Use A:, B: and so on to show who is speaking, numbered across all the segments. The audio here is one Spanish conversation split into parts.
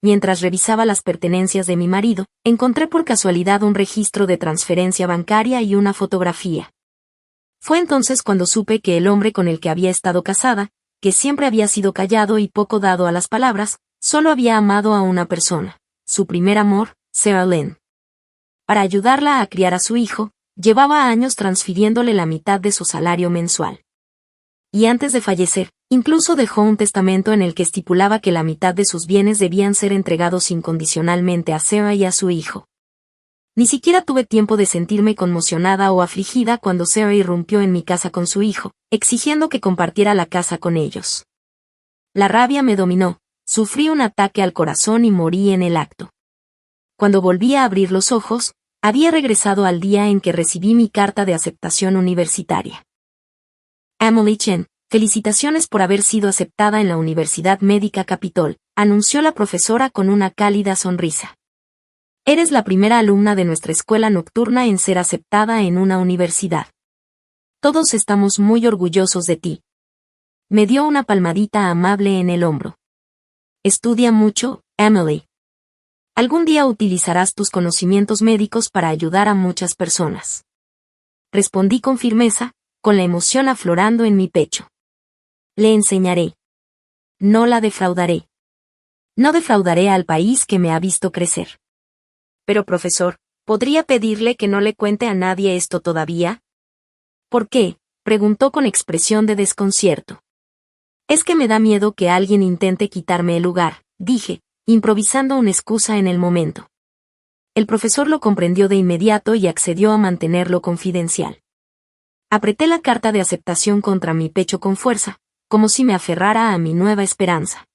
A: mientras revisaba las pertenencias de mi marido, encontré por casualidad un registro de transferencia bancaria y una fotografía. Fue entonces cuando supe que el hombre con el que había estado casada, que siempre había sido callado y poco dado a las palabras, solo había amado a una persona, su primer amor, Sarah Lynn. Para ayudarla a criar a su hijo, llevaba años transfiriéndole la mitad de su salario mensual. Y antes de fallecer, incluso dejó un testamento en el que estipulaba que la mitad de sus bienes debían ser entregados incondicionalmente a Sarah y a su hijo. Ni siquiera tuve tiempo de sentirme conmocionada o afligida cuando Sarah irrumpió en mi casa con su hijo, exigiendo que compartiera la casa con ellos. La rabia me dominó, sufrí un ataque al corazón y morí en el acto. Cuando volví a abrir los ojos, había regresado al día en que recibí mi carta de aceptación universitaria. Emily Chen, felicitaciones por haber sido aceptada en la Universidad Médica Capitol, anunció la profesora con una cálida sonrisa. Eres la primera alumna de nuestra escuela nocturna en ser aceptada en una universidad. Todos estamos muy orgullosos de ti. Me dio una palmadita amable en el hombro. Estudia mucho, Emily. Algún día utilizarás tus conocimientos médicos para ayudar a muchas personas. Respondí con firmeza, con la emoción aflorando en mi pecho. Le enseñaré. No la defraudaré. No defraudaré al país que me ha visto crecer. Pero profesor, ¿podría pedirle que no le cuente a nadie esto todavía? ¿Por qué?, preguntó con expresión de desconcierto. Es que me da miedo que alguien intente quitarme el lugar, dije, improvisando una excusa en el momento. El profesor lo comprendió de inmediato y accedió a mantenerlo confidencial. Apreté la carta de aceptación contra mi pecho con fuerza, como si me aferrara a mi nueva esperanza.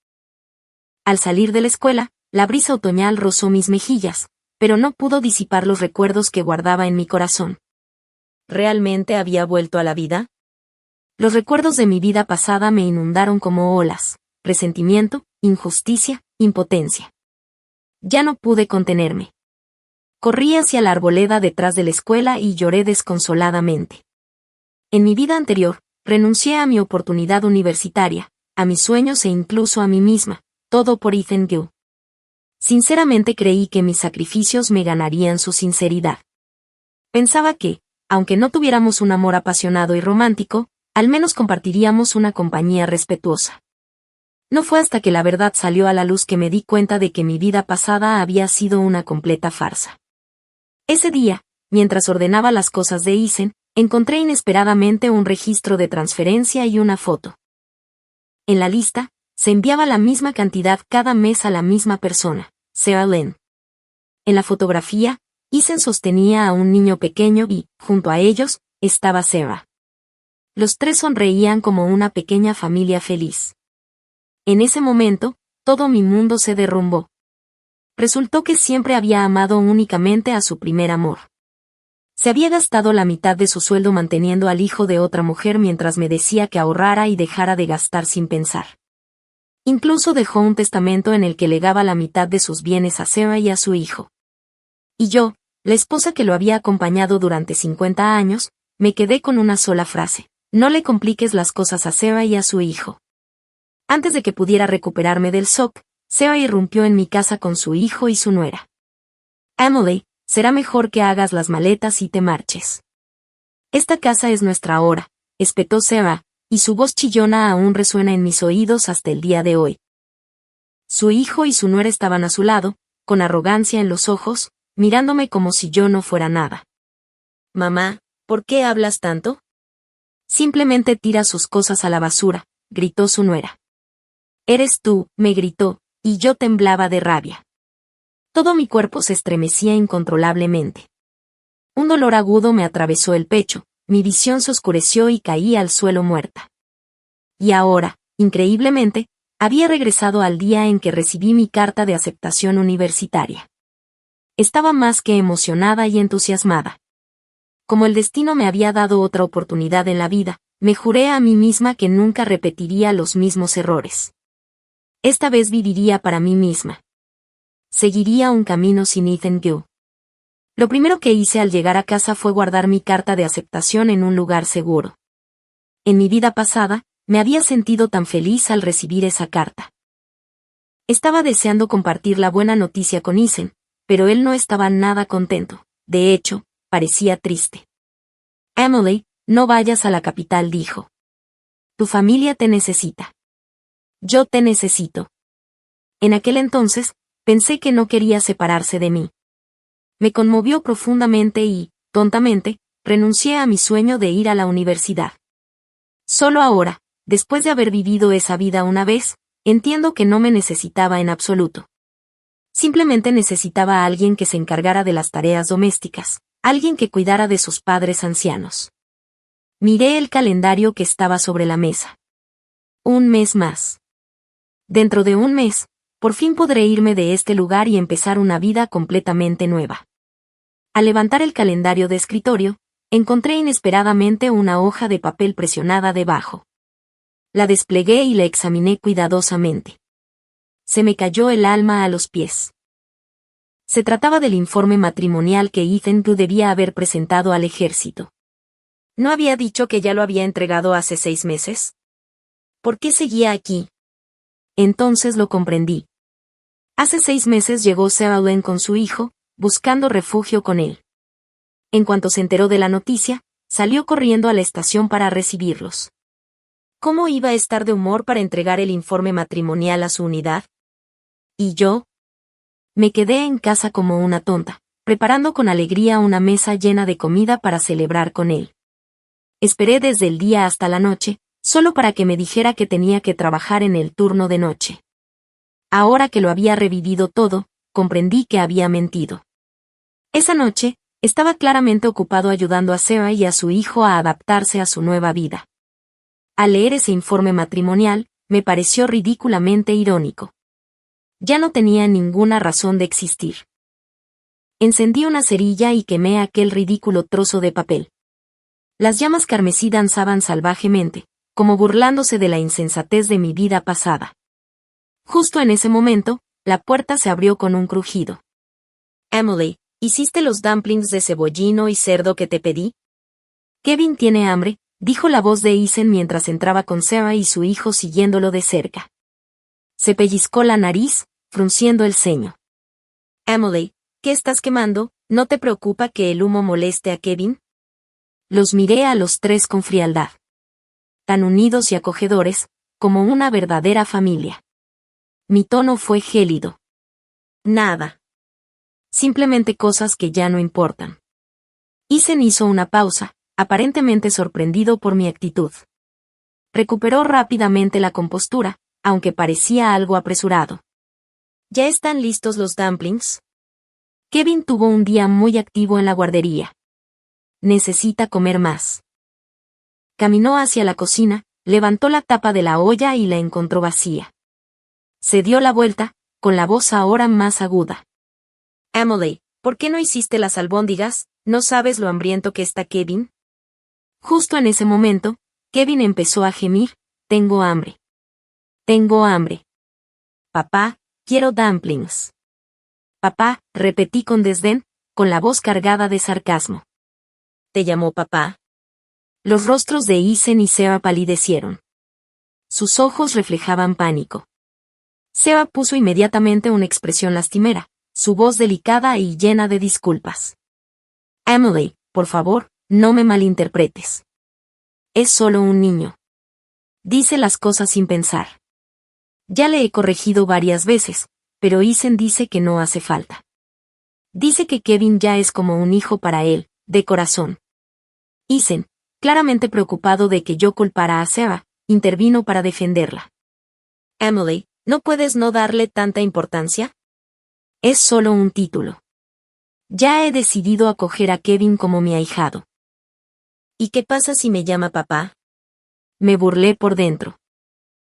A: Al salir de la escuela, la brisa otoñal rozó mis mejillas, pero no pudo disipar los recuerdos que guardaba en mi corazón. ¿Realmente había vuelto a la vida? Los recuerdos de mi vida pasada me inundaron como olas, resentimiento, injusticia, impotencia. Ya no pude contenerme. Corrí hacia la arboleda detrás de la escuela y lloré desconsoladamente. En mi vida anterior, renuncié a mi oportunidad universitaria, a mis sueños e incluso a mí misma, todo por Ethan Gill. Sinceramente creí que mis sacrificios me ganarían su sinceridad. Pensaba que, aunque no tuviéramos un amor apasionado y romántico, al menos compartiríamos una compañía respetuosa. No fue hasta que la verdad salió a la luz que me di cuenta de que mi vida pasada había sido una completa farsa. Ese día, mientras ordenaba las cosas de Ethan, encontré inesperadamente un registro de transferencia y una foto. En la lista, se enviaba la misma cantidad cada mes a la misma persona, Sarah Lynn. En la fotografía, Ethan sostenía a un niño pequeño y, junto a ellos, estaba Sarah. Los tres sonreían como una pequeña familia feliz. En ese momento, todo mi mundo se derrumbó. Resultó que siempre había amado únicamente a su primer amor. Se había gastado la mitad de su sueldo manteniendo al hijo de otra mujer mientras me decía que ahorrara y dejara de gastar sin pensar. Incluso dejó un testamento en el que legaba la mitad de sus bienes a Sarah y a su hijo. Y yo, la esposa que lo había acompañado durante 50 años, me quedé con una sola frase: no le compliques las cosas a Sarah y a su hijo. Antes de que pudiera recuperarme del shock, Sarah irrumpió en mi casa con su hijo y su nuera. Emily, será mejor que hagas las maletas y te marches. Esta casa es nuestra ahora, espetó Sarah, y su voz chillona aún resuena en mis oídos hasta el día de hoy. Su hijo y su nuera estaban a su lado, con arrogancia en los ojos, mirándome como si yo no fuera nada. Mamá, ¿por qué hablas tanto? Simplemente tira sus cosas a la basura, gritó su nuera. Eres tú, me gritó, y yo temblaba de rabia. Todo mi cuerpo se estremecía incontrolablemente. Un dolor agudo me atravesó el pecho, mi visión se oscureció y caí al suelo muerta. Y ahora, increíblemente, había regresado al día en que recibí mi carta de aceptación universitaria. Estaba más que emocionada y entusiasmada. Como el destino me había dado otra oportunidad en la vida, me juré a mí misma que nunca repetiría los mismos errores. Esta vez viviría para mí misma. Seguiría un camino sin Ethan Gill. Lo primero que hice al llegar a casa fue guardar mi carta de aceptación en un lugar seguro. En mi vida pasada, me había sentido tan feliz al recibir esa carta. Estaba deseando compartir la buena noticia con Isen, pero él no estaba nada contento. De hecho, parecía triste. Emily, no vayas a la capital, dijo. Tu familia te necesita. Yo te necesito. En aquel entonces, pensé que no quería separarse de mí. Me conmovió profundamente y, tontamente, renuncié a mi sueño de ir a la universidad. Solo ahora, después de haber vivido esa vida una vez, entiendo que no me necesitaba en absoluto. Simplemente necesitaba a alguien que se encargara de las tareas domésticas, alguien que cuidara de sus padres ancianos. Miré el calendario que estaba sobre la mesa. Un mes más. Dentro de un mes, por fin podré irme de este lugar y empezar una vida completamente nueva. Al levantar el calendario de escritorio, encontré inesperadamente una hoja de papel presionada debajo. La desplegué y la examiné cuidadosamente. Se me cayó el alma a los pies. Se trataba del informe matrimonial que Ethan Blue debía haber presentado al ejército. ¿No había dicho que ya lo había entregado hace 6 meses? ¿Por qué seguía aquí? Entonces lo comprendí. Hace 6 meses llegó Sarah Lynn con su hijo, buscando refugio con él. En cuanto se enteró de la noticia, salió corriendo a la estación para recibirlos. ¿Cómo iba a estar de humor para entregar el informe matrimonial a su unidad? ¿Y yo? Me quedé en casa como una tonta, preparando con alegría una mesa llena de comida para celebrar con él. Esperé desde el día hasta la noche, solo para que me dijera que tenía que trabajar en el turno de noche. Ahora que lo había revivido todo, comprendí que había mentido. Esa noche, estaba claramente ocupado ayudando a Sarah y a su hijo a adaptarse a su nueva vida. Al leer ese informe matrimonial, me pareció ridículamente irónico. Ya no tenía ninguna razón de existir. Encendí una cerilla y quemé aquel ridículo trozo de papel. Las llamas carmesí danzaban salvajemente, como burlándose de la insensatez de mi vida pasada. Justo en ese momento, la puerta se abrió con un crujido. Emily, ¿hiciste los dumplings de cebollino y cerdo que te pedí? Kevin tiene hambre, dijo la voz de Isen mientras entraba con Sarah y su hijo siguiéndolo de cerca. Se pellizcó la nariz, frunciendo el ceño. Emily, ¿qué estás quemando? ¿No te preocupa que el humo moleste a Kevin? Los miré a los tres con frialdad. Tan unidos y acogedores, como una verdadera familia. Mi tono fue gélido. Nada. Simplemente cosas que ya no importan. Isen hizo una pausa, aparentemente sorprendido por mi actitud. Recuperó rápidamente la compostura, aunque parecía algo apresurado. ¿Ya están listos los dumplings? Kevin tuvo un día muy activo en la guardería. Necesita comer más. Caminó hacia la cocina, levantó la tapa de la olla y la encontró vacía. Se dio la vuelta, con la voz ahora más aguda. Emily, ¿por qué no hiciste las albóndigas? ¿No sabes lo hambriento que está Kevin? Justo en ese momento, Kevin empezó a gemir, tengo hambre. Tengo hambre. Papá, quiero dumplings. Papá, repetí con desdén, con la voz cargada de sarcasmo. ¿Te llamó papá? Los rostros de Isen y Sarah palidecieron. Sus ojos reflejaban pánico. Sarah puso inmediatamente una expresión lastimera, su voz delicada y llena de disculpas. Emily, por favor, no me malinterpretes. Es solo un niño. Dice las cosas sin pensar. Ya le he corregido varias veces, pero Isen dice que no hace falta. Dice que Kevin ya es como un hijo para él, de corazón. Isen, claramente preocupado de que yo culpara a Sarah, intervino para defenderla. Emily, ¿no puedes no darle tanta importancia? Es solo un título. Ya he decidido acoger a Kevin como mi ahijado. ¿Y qué pasa si me llama papá? Me burlé por dentro.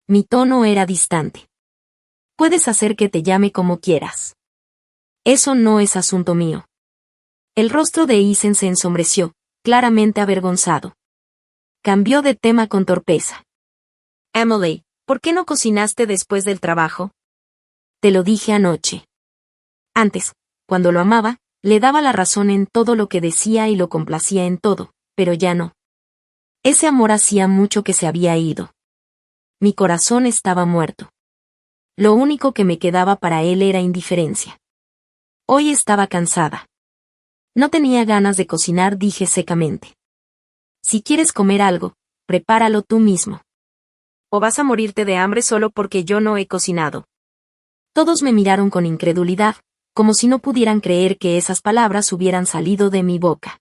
A: Mi tono era distante. Puedes hacer que te llame como quieras. Eso no es asunto mío. El rostro de Isen se ensombreció, claramente avergonzado. Cambió de tema con torpeza. Emily, ¿por qué no cocinaste después del trabajo? Te lo dije anoche. Antes, cuando lo amaba, le daba la razón en todo lo que decía y lo complacía en todo, pero ya no. Ese amor hacía mucho que se había ido. Mi corazón estaba muerto. lo único que me quedaba para él era indiferencia. Hoy estaba cansada. No tenía ganas de cocinar, dije secamente. Si quieres comer algo, prepáralo tú mismo. O vas a morirte de hambre solo porque yo no he cocinado. Todos me miraron con incredulidad, como si no pudieran creer que esas palabras hubieran salido de mi boca.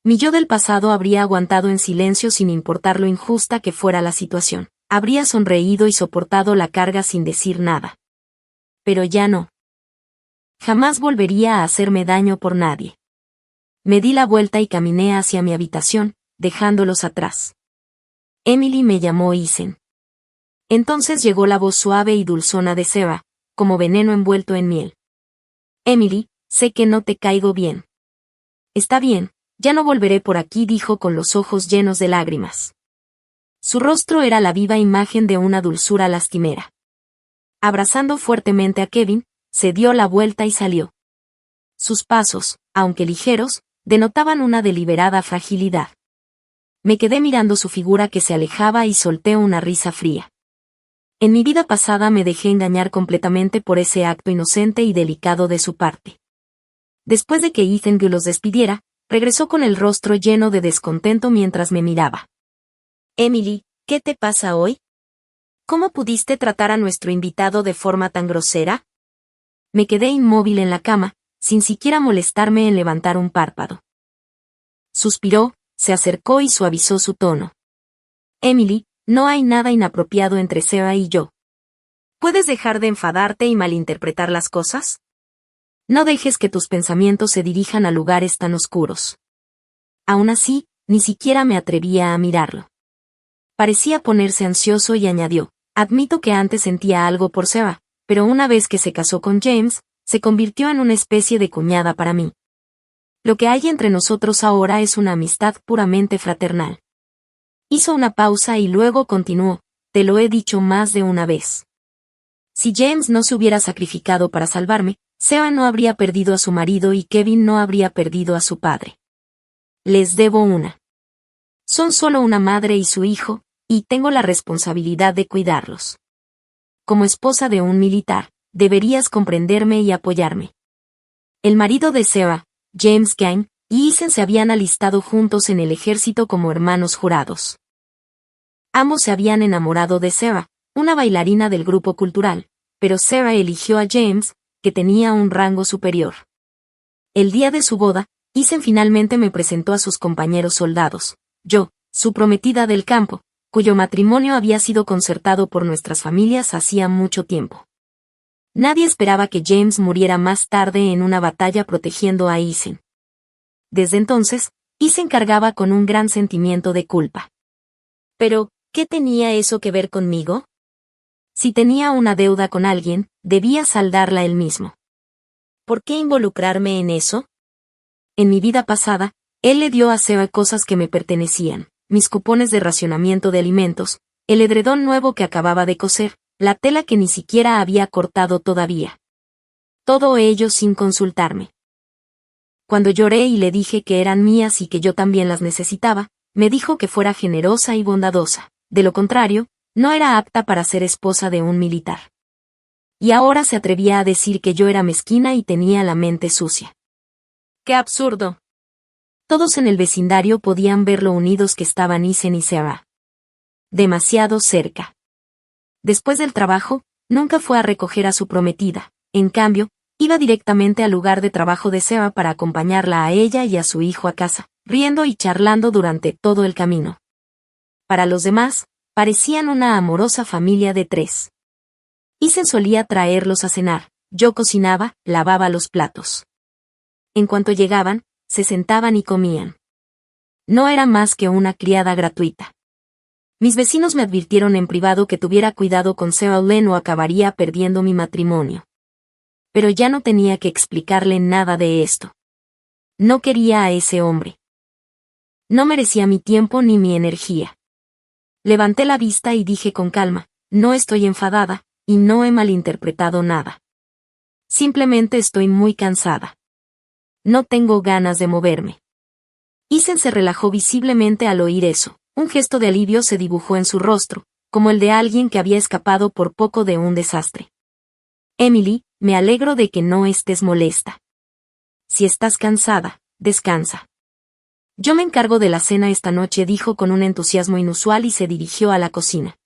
A: Mi yo del pasado habría aguantado en silencio sin importar lo injusta que fuera la situación. Habría sonreído y soportado la carga sin decir nada. Pero ya no. Jamás volvería a hacerme daño por nadie. Me di la vuelta y caminé hacia mi habitación, dejándolos atrás. Emily me llamó Isen. Entonces llegó la voz suave y dulzona de Seba, como veneno envuelto en miel. Emily, sé que no te caigo bien. Está bien, ya no volveré por aquí, dijo con los ojos llenos de lágrimas. Su rostro era la viva imagen de una dulzura lastimera. Abrazando fuertemente a Kevin, se dio la vuelta y salió. Sus pasos, aunque ligeros, denotaban una deliberada fragilidad. Me quedé mirando su figura que se alejaba y solté una risa fría. En mi vida pasada me dejé engañar completamente por ese acto inocente y delicado de su parte. Después de que Ethan los despidiera, regresó con el rostro lleno de descontento mientras me miraba. Emily, ¿qué te pasa hoy? ¿Cómo pudiste tratar a nuestro invitado de forma tan grosera? Me quedé inmóvil en la cama, sin siquiera molestarme en levantar un párpado. Suspiró, se acercó y suavizó su tono. Emily, no hay nada inapropiado entre Seba y yo. ¿Puedes dejar de enfadarte y malinterpretar las cosas? No dejes que tus pensamientos se dirijan a lugares tan oscuros. Aún así, ni siquiera me atrevía a mirarlo. Parecía ponerse ansioso y añadió, admito que antes sentía algo por Seba, pero una vez que se casó con James, se convirtió en una especie de cuñada para mí. Lo que hay entre nosotros ahora es una amistad puramente fraternal. Hizo una pausa y luego continuó, te lo he dicho más de una vez. Si James no se hubiera sacrificado para salvarme, Seba no habría perdido a su marido y Kevin no habría perdido a su padre. Les debo una. Son solo una madre y su hijo, y tengo la responsabilidad de cuidarlos. Como esposa de un militar, deberías comprenderme y apoyarme. El marido de Seba, James Gang, y Isen se habían alistado juntos en el ejército como hermanos jurados. Ambos se habían enamorado de Seba, una bailarina del grupo cultural, pero Seba eligió a James, que tenía un rango superior. El día de su boda, Isen finalmente me presentó a sus compañeros soldados, yo, su prometida del campo, cuyo matrimonio había sido concertado por nuestras familias hacía mucho tiempo. Nadie esperaba que James muriera más tarde en una batalla protegiendo a Isen. Desde entonces, Isen cargaba con un gran sentimiento de culpa. Pero, ¿qué tenía eso que ver conmigo? Si tenía una deuda con alguien, debía saldarla él mismo. ¿Por qué involucrarme en eso? En mi vida pasada, él le dio a Seba cosas que me pertenecían, mis cupones de racionamiento de alimentos, el edredón nuevo que acababa de coser, la tela que ni siquiera había cortado todavía. Todo ello sin consultarme. Cuando lloré y le dije que eran mías y que yo también las necesitaba, me dijo que fuera generosa y bondadosa. De lo contrario, no era apta para ser esposa de un militar. Y ahora se atrevía a decir que yo era mezquina y tenía la mente sucia. ¡Qué absurdo! Todos en el vecindario podían ver lo unidos que estaban Isen y Seba. Demasiado cerca. Después del trabajo, nunca fue a recoger a su prometida, en cambio, iba directamente al lugar de trabajo de Seba para acompañarla a ella y a su hijo a casa, riendo y charlando durante todo el camino. Para los demás, parecían una amorosa familia de 3. Isen solía traerlos a cenar, yo cocinaba, lavaba los platos. En cuanto llegaban, se sentaban y comían. No era más que una criada gratuita. Mis vecinos me advirtieron en privado que tuviera cuidado con Seba Len o acabaría perdiendo mi matrimonio. Pero ya no tenía que explicarle nada de esto. No quería a ese hombre. No merecía mi tiempo ni mi energía. Levanté la vista y dije con calma, no estoy enfadada, y no he malinterpretado nada. Simplemente estoy muy cansada. No tengo ganas de moverme. Isen se relajó visiblemente al oír eso. Un gesto de alivio se dibujó en su rostro, como el de alguien que había escapado por poco de un desastre. Emily, me alegro de que no estés molesta. Si estás cansada, descansa. Yo me encargo de la cena esta noche, dijo con un entusiasmo inusual y se dirigió a la cocina.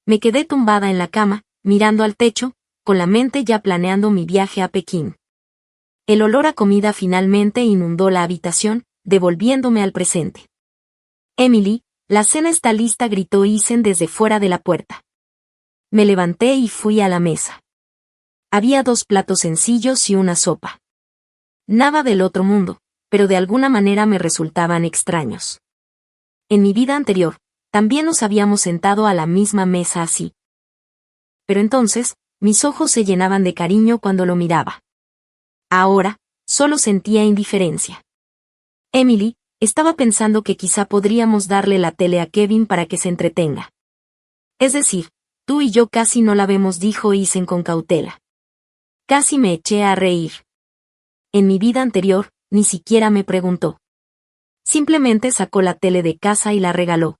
A: Me quedé tumbada en la cama, mirando al techo, con la mente ya planeando mi viaje a Pekín. El olor a comida finalmente inundó la habitación, devolviéndome al presente. Emily, la cena está lista, gritó Isen desde fuera de la puerta. Me levanté y fui a la mesa. Había 2 platos sencillos y una sopa. Nada del otro mundo, pero de alguna manera me resultaban extraños. En mi vida anterior, también nos habíamos sentado a la misma mesa así. Pero entonces, mis ojos se llenaban de cariño cuando lo miraba. Ahora, solo sentía indiferencia. Emily, estaba pensando que quizá podríamos darle la tele a Kevin para que se entretenga. Es decir, tú y yo casi no la vemos, dijo Isen con cautela. Casi me eché a reír. En mi vida anterior, ni siquiera me preguntó. Simplemente sacó la tele de casa y la regaló.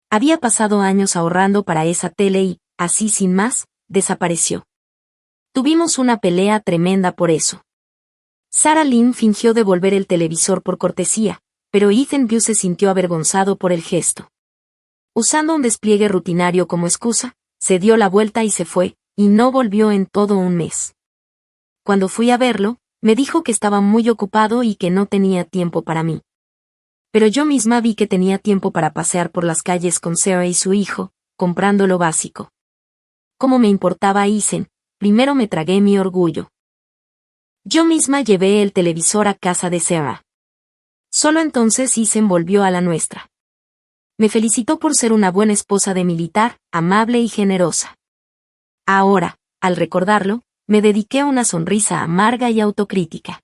A: Había pasado años ahorrando para esa tele y, así sin más, desapareció. Tuvimos una pelea tremenda por eso. Sarah Lynn fingió devolver el televisor por cortesía, pero Ethan Bew se sintió avergonzado por el gesto. Usando un despliegue rutinario como excusa, se dio la vuelta y se fue, y no volvió en todo un mes. Cuando fui a verlo, me dijo que estaba muy ocupado y que no tenía tiempo para mí. Pero yo misma vi que tenía tiempo para pasear por las calles con Sarah y su hijo, comprando lo básico. Como me importaba Isen, primero me tragué mi orgullo. Yo misma llevé el televisor a casa de Sarah. Solo entonces Isen volvió a la nuestra. Me felicitó por ser una buena esposa de militar, amable y generosa. Ahora, al recordarlo, me dediqué a una sonrisa amarga y autocrítica.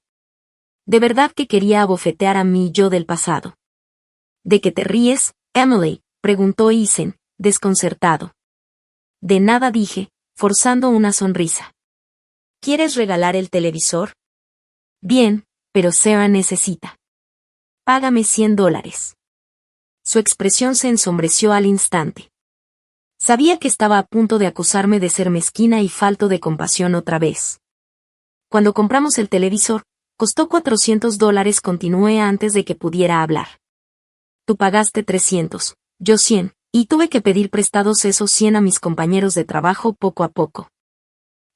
A: De verdad que quería abofetear a mí yo del pasado. ¿De qué te ríes, Emily?, preguntó Isen, desconcertado. De nada, dije, forzando una sonrisa. ¿Quieres regalar el televisor? Bien, pero Sarah necesita. Págame $100. Su expresión se ensombreció al instante. Sabía que estaba a punto de acusarme de ser mezquina y falto de compasión otra vez. Cuando compramos el televisor, costó $400, continué antes de que pudiera hablar. Tú pagaste 300, yo 100, y tuve que pedir prestados esos 100 a mis compañeros de trabajo poco a poco.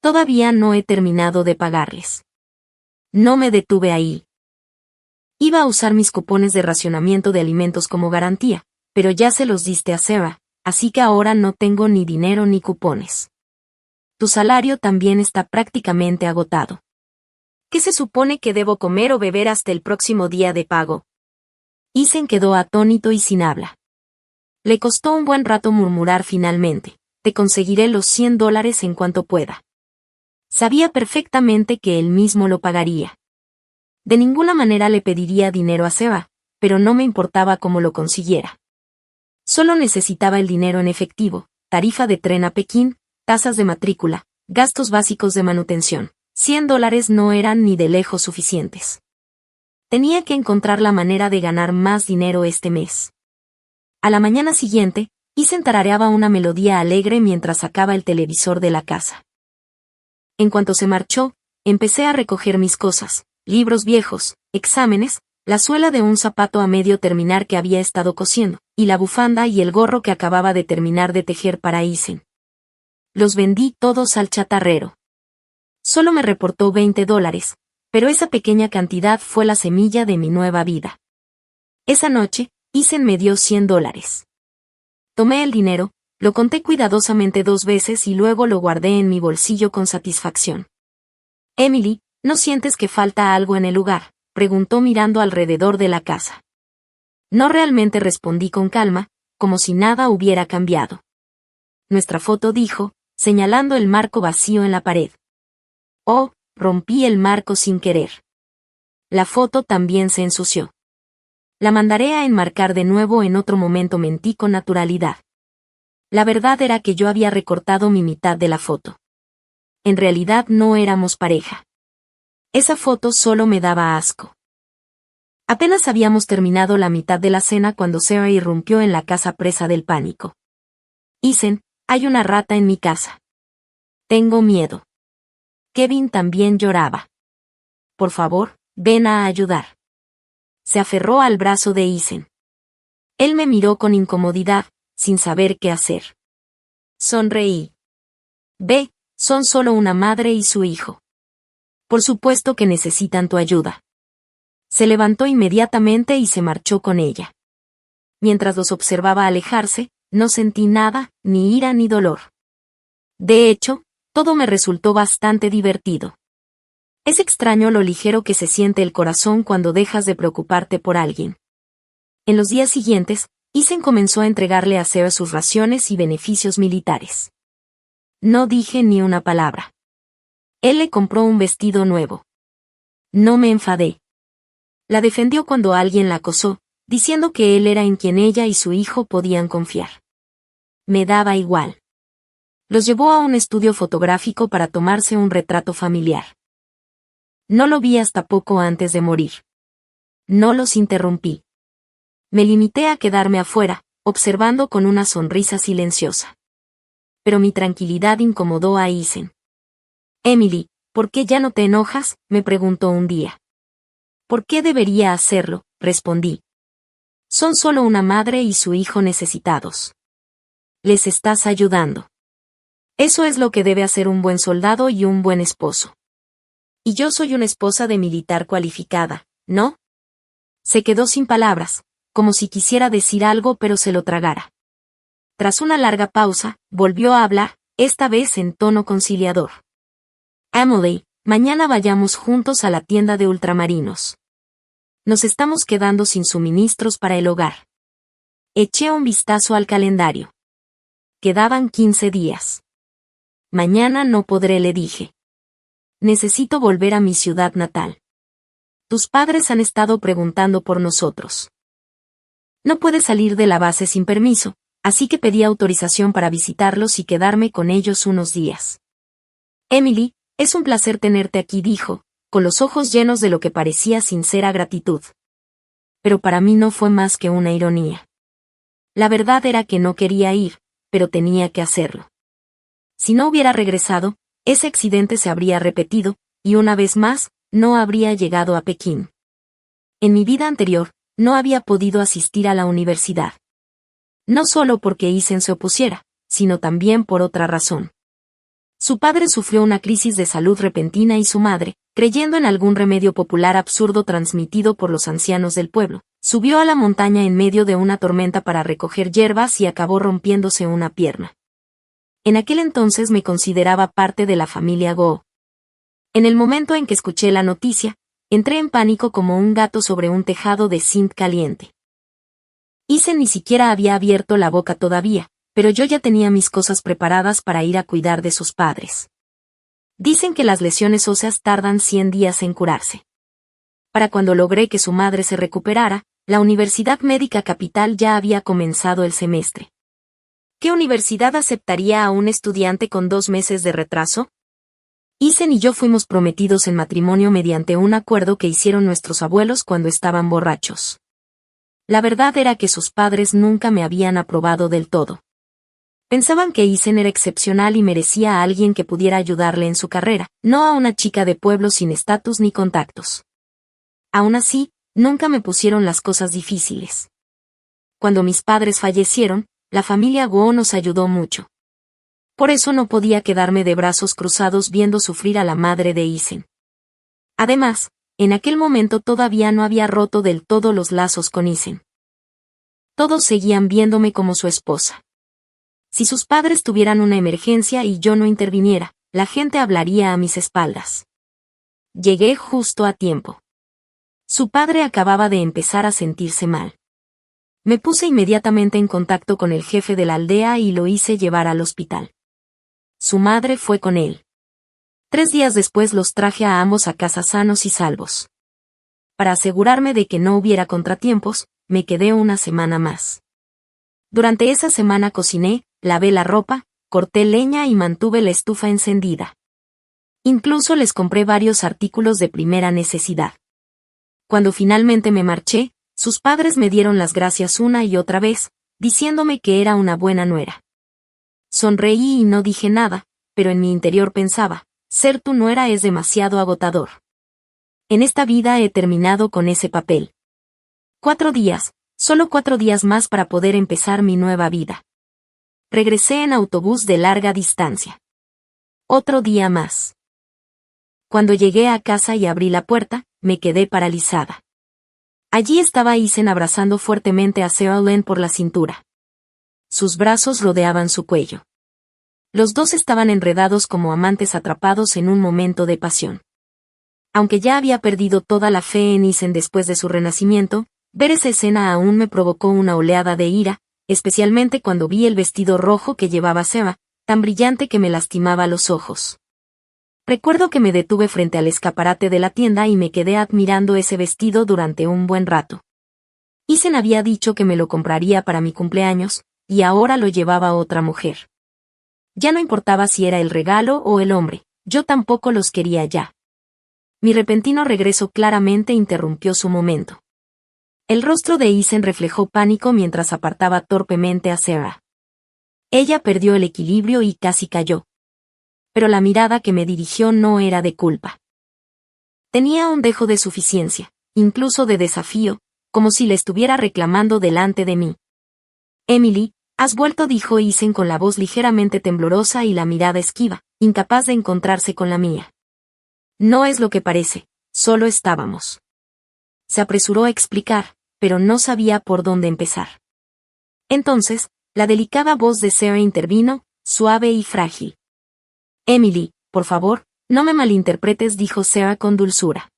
A: Todavía no he terminado de pagarles. No me detuve ahí. Iba a usar mis cupones de racionamiento de alimentos como garantía, pero ya se los diste a Sarah, así que ahora no tengo ni dinero ni cupones. Tu salario también está prácticamente agotado. ¿Qué se supone que debo comer o beber hasta el próximo día de pago? Isen quedó atónito y sin habla. Le costó un buen rato murmurar finalmente, te conseguiré los $100 en cuanto pueda. Sabía perfectamente que él mismo lo pagaría. De ninguna manera le pediría dinero a Sarah, pero no me importaba cómo lo consiguiera. Solo necesitaba el dinero en efectivo, tarifa de tren a Pekín, tasas de matrícula, gastos básicos de manutención. $100 no eran ni de lejos suficientes. Tenía que encontrar la manera de ganar más dinero este mes. A la mañana siguiente, Isen tarareaba una melodía alegre mientras sacaba el televisor de la casa. En cuanto se marchó, empecé a recoger mis cosas, libros viejos, exámenes, la suela de un zapato a medio terminar que había estado cosiendo, y la bufanda y el gorro que acababa de terminar de tejer para Isen. Los vendí todos al chatarrero. Solo me reportó $20, pero esa pequeña cantidad fue la semilla de mi nueva vida. Esa noche, Isen me dio $100. Tomé el dinero, lo conté cuidadosamente 2 veces y luego lo guardé en mi bolsillo con satisfacción. Emily, ¿no sientes que falta algo en el lugar?, preguntó mirando alrededor de la casa. No, realmente, respondí con calma, como si nada hubiera cambiado. Nuestra foto, dijo, señalando el marco vacío en la pared. Oh, rompí el marco sin querer. La foto también se ensució. La mandaré a enmarcar de nuevo en otro momento, mentí con naturalidad. La verdad era que yo había recortado mi mitad de la foto. En realidad no éramos pareja. Esa foto solo me daba asco. Apenas habíamos terminado la mitad de la cena cuando Sarah irrumpió en la casa presa del pánico. Isen, hay una rata en mi casa. Tengo miedo. Kevin también lloraba. Por favor, ven a ayudar. Se aferró al brazo de Isen. Él me miró con incomodidad, sin saber qué hacer. Sonreí. Ve, son solo una madre y su hijo. Por supuesto que necesitan tu ayuda. Se levantó inmediatamente y se marchó con ella. Mientras los observaba alejarse, no sentí nada, ni ira ni dolor. De hecho, todo me resultó bastante divertido. Es extraño lo ligero que se siente el corazón cuando dejas de preocuparte por alguien. En los días siguientes, Isen comenzó a entregarle a Sarah sus raciones y beneficios militares. No dije ni una palabra. Él le compró un vestido nuevo. No me enfadé. La defendió cuando alguien la acosó, diciendo que él era en quien ella y su hijo podían confiar. Me daba igual. Los llevó a un estudio fotográfico para tomarse un retrato familiar. No lo vi hasta poco antes de morir. No los interrumpí. Me limité a quedarme afuera, observando con una sonrisa silenciosa. Pero mi tranquilidad incomodó a Isen. Emily, ¿por qué ya no te enojas?, me preguntó un día. ¿Por qué debería hacerlo?, respondí. Son solo una madre y su hijo necesitados. Les estás ayudando. Eso es lo que debe hacer un buen soldado y un buen esposo. Y yo soy una esposa de militar cualificada, ¿no? Se quedó sin palabras, como si quisiera decir algo pero se lo tragara. Tras una larga pausa, volvió a hablar, esta vez en tono conciliador. Emily, mañana vayamos juntos a la tienda de ultramarinos. Nos estamos quedando sin suministros para el hogar. Eché un vistazo al calendario. Quedaban 15 días. Mañana no podré, le dije. Necesito volver a mi ciudad natal. Tus padres han estado preguntando por nosotros. No puedes salir de la base sin permiso, así que pedí autorización para visitarlos y quedarme con ellos unos días. Emily, es un placer tenerte aquí, dijo, con los ojos llenos de lo que parecía sincera gratitud. Pero para mí no fue más que una ironía. La verdad era que no quería ir, pero tenía que hacerlo. Si no hubiera regresado, ese accidente se habría repetido, y una vez más, no habría llegado a Pekín. En mi vida anterior, no había podido asistir a la universidad. No solo porque Isen se opusiera, sino también por otra razón. Su padre sufrió una crisis de salud repentina y su madre, creyendo en algún remedio popular absurdo transmitido por los ancianos del pueblo, subió a la montaña en medio de una tormenta para recoger hierbas y acabó rompiéndose una pierna. En aquel entonces me consideraba parte de la familia Go. En el momento en que escuché la noticia, entré en pánico como un gato sobre un tejado de zinc caliente. Isen ni siquiera había abierto la boca todavía, pero yo ya tenía mis cosas preparadas para ir a cuidar de sus padres. Dicen que las lesiones óseas tardan 100 días en curarse. Para cuando logré que su madre se recuperara, la Universidad Médica Capital ya había comenzado el semestre. ¿Qué universidad aceptaría a un estudiante con 2 meses de retraso? Isen y yo fuimos prometidos en matrimonio mediante un acuerdo que hicieron nuestros abuelos cuando estaban borrachos. La verdad era que sus padres nunca me habían aprobado del todo. Pensaban que Isen era excepcional y merecía a alguien que pudiera ayudarle en su carrera, no a una chica de pueblo sin estatus ni contactos. Aún así, nunca me pusieron las cosas difíciles. Cuando mis padres fallecieron, la familia Guo nos ayudó mucho. Por eso no podía quedarme de brazos cruzados viendo sufrir a la madre de Isen. Además, en aquel momento todavía no había roto del todo los lazos con Isen. Todos seguían viéndome como su esposa. Si sus padres tuvieran una emergencia y yo no interviniera, la gente hablaría a mis espaldas. Llegué justo a tiempo. Su padre acababa de empezar a sentirse mal. Me puse inmediatamente en contacto con el jefe de la aldea y lo hice llevar al hospital. Su madre fue con él. 3 días después los traje a ambos a casa sanos y salvos. Para asegurarme de que no hubiera contratiempos, me quedé una semana más. Durante esa semana cociné, lavé la ropa, corté leña y mantuve la estufa encendida. Incluso les compré varios artículos de primera necesidad. Cuando finalmente me marché, sus padres me dieron las gracias una y otra vez, diciéndome que era una buena nuera. Sonreí y no dije nada, pero en mi interior pensaba, ser tu nuera es demasiado agotador. En esta vida he terminado con ese papel. 4 días, solo 4 días más para poder empezar mi nueva vida. Regresé en autobús de larga distancia. Otro día más. Cuando llegué a casa y abrí la puerta, me quedé paralizada. Allí estaba Isen abrazando fuertemente a Seolén por la cintura. Sus brazos rodeaban su cuello. Los dos estaban enredados como amantes atrapados en un momento de pasión. Aunque ya había perdido toda la fe en Isen después de su renacimiento, ver esa escena aún me provocó una oleada de ira, especialmente cuando vi el vestido rojo que llevaba Seba, tan brillante que me lastimaba los ojos. Recuerdo que me detuve frente al escaparate de la tienda y me quedé admirando ese vestido durante un buen rato. Isen había dicho que me lo compraría para mi cumpleaños, y ahora lo llevaba otra mujer. Ya no importaba si era el regalo o el hombre, yo tampoco los quería ya. Mi repentino regreso claramente interrumpió su momento. El rostro de Isen reflejó pánico mientras apartaba torpemente a Sarah. Ella perdió el equilibrio y casi cayó. Pero la mirada que me dirigió no era de culpa. Tenía un dejo de suficiencia, incluso de desafío, como si le estuviera reclamando delante de mí. Emily, has vuelto, dijo Isen con la voz ligeramente temblorosa y la mirada esquiva, incapaz de encontrarse con la mía. No es lo que parece, solo estábamos. Se apresuró a explicar, pero no sabía por dónde empezar. Entonces, la delicada voz de Sarah intervino, suave y frágil. Emily, por favor, no me malinterpretes, dijo Sarah con dulzura.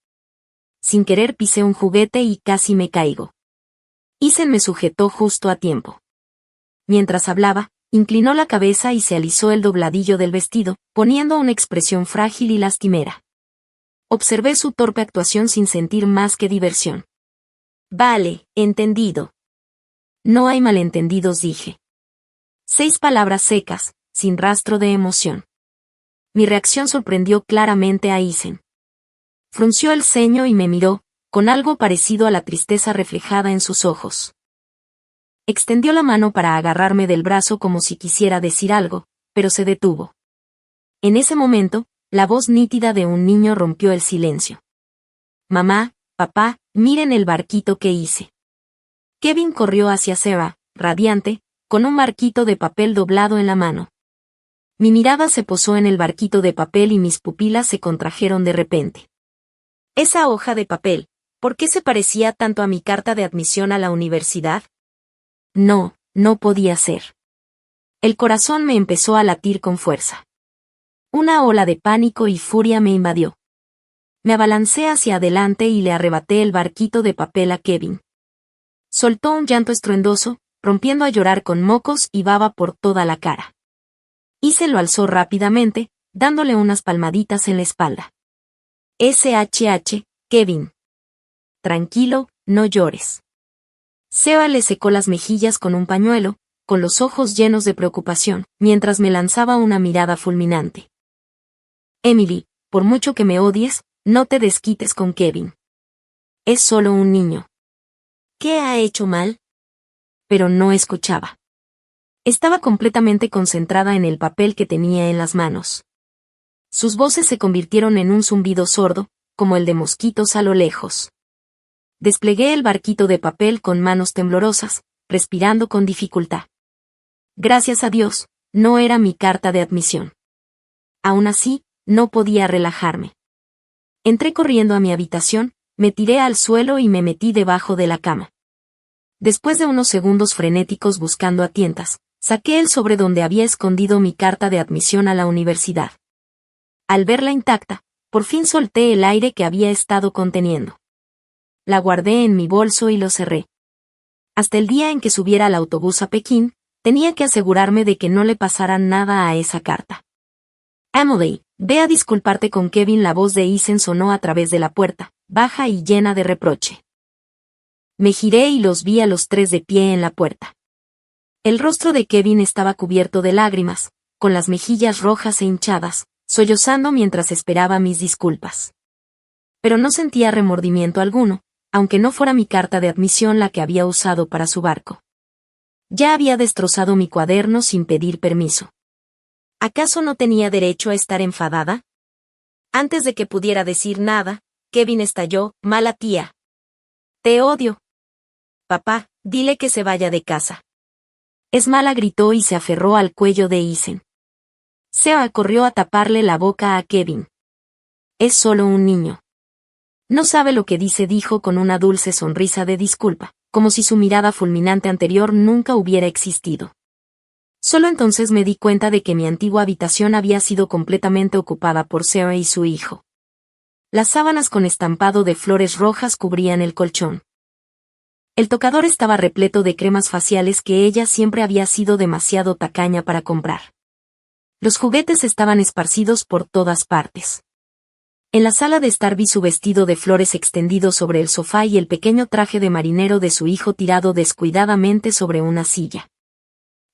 A: Sin querer pisé un juguete y casi me caigo. Isen me sujetó justo a tiempo. Mientras hablaba, inclinó la cabeza y se alisó el dobladillo del vestido, poniendo una expresión frágil y lastimera. Observé su torpe actuación sin sentir más que diversión. Vale, entendido. No hay malentendidos, dije. 6 palabras secas, sin rastro de emoción. Mi reacción sorprendió claramente a Isen. Frunció el ceño y me miró, con algo parecido a la tristeza reflejada en sus ojos. Extendió la mano para agarrarme del brazo como si quisiera decir algo, pero se detuvo. En ese momento, la voz nítida de un niño rompió el silencio. Mamá, papá, miren el barquito que hice. Kevin corrió hacia Sarah, radiante, con un barquito de papel doblado en la mano. Mi mirada se posó en el barquito de papel y mis pupilas se contrajeron de repente. Esa hoja de papel, ¿por qué se parecía tanto a mi carta de admisión a la universidad? No, no podía ser. El corazón me empezó a latir con fuerza. Una ola de pánico y furia me invadió. Me abalancé hacia adelante y le arrebaté el barquito de papel a Kevin. Soltó un llanto estruendoso, rompiendo a llorar con mocos y baba por toda la cara. Isen lo alzó rápidamente, dándole unas palmaditas en la espalda. SHH, Kevin. Tranquilo, no llores. Seba le secó las mejillas con un pañuelo, con los ojos llenos de preocupación, mientras me lanzaba una mirada fulminante. Emily, por mucho que me odies, no te desquites con Kevin. Es solo un niño. ¿Qué ha hecho mal? Pero no escuchaba. Estaba completamente concentrada en el papel que tenía en las manos. Sus voces se convirtieron en un zumbido sordo, como el de mosquitos a lo lejos. Desplegué el barquito de papel con manos temblorosas, respirando con dificultad. Gracias a Dios, no era mi carta de admisión. Aún así, no podía relajarme. Entré corriendo a mi habitación, me tiré al suelo y me metí debajo de la cama. Después de unos segundos frenéticos buscando a tientas, saqué el sobre donde había escondido mi carta de admisión a la universidad. Al verla intacta, por fin solté el aire que había estado conteniendo. La guardé en mi bolso y lo cerré. Hasta el día en que subiera al autobús a Pekín, tenía que asegurarme de que no le pasara nada a esa carta. Emily, ve a disculparte con Kevin. La voz de Isen sonó a través de la puerta, baja y llena de reproche. Me giré y los vi a los 3 de pie en la puerta. El rostro de Kevin estaba cubierto de lágrimas, con las mejillas rojas e hinchadas, sollozando mientras esperaba mis disculpas. Pero no sentía remordimiento alguno, aunque no fuera mi carta de admisión la que había usado para su barco. Ya había destrozado mi cuaderno sin pedir permiso. ¿Acaso no tenía derecho a estar enfadada? Antes de que pudiera decir nada, Kevin estalló: «Mala tía. Te odio. Papá, dile que se vaya de casa». «Es mala», gritó y se aferró al cuello de Isen. Seo corrió a taparle la boca a Kevin. «Es solo un niño. No sabe lo que dice», dijo con una dulce sonrisa de disculpa, como si su mirada fulminante anterior nunca hubiera existido. Solo entonces me di cuenta de que mi antigua habitación había sido completamente ocupada por Seo y su hijo. Las sábanas con estampado de flores rojas cubrían el colchón. El tocador estaba repleto de cremas faciales que ella siempre había sido demasiado tacaña para comprar. Los juguetes estaban esparcidos por todas partes. En la sala de estar vi su vestido de flores extendido sobre el sofá y el pequeño traje de marinero de su hijo tirado descuidadamente sobre una silla.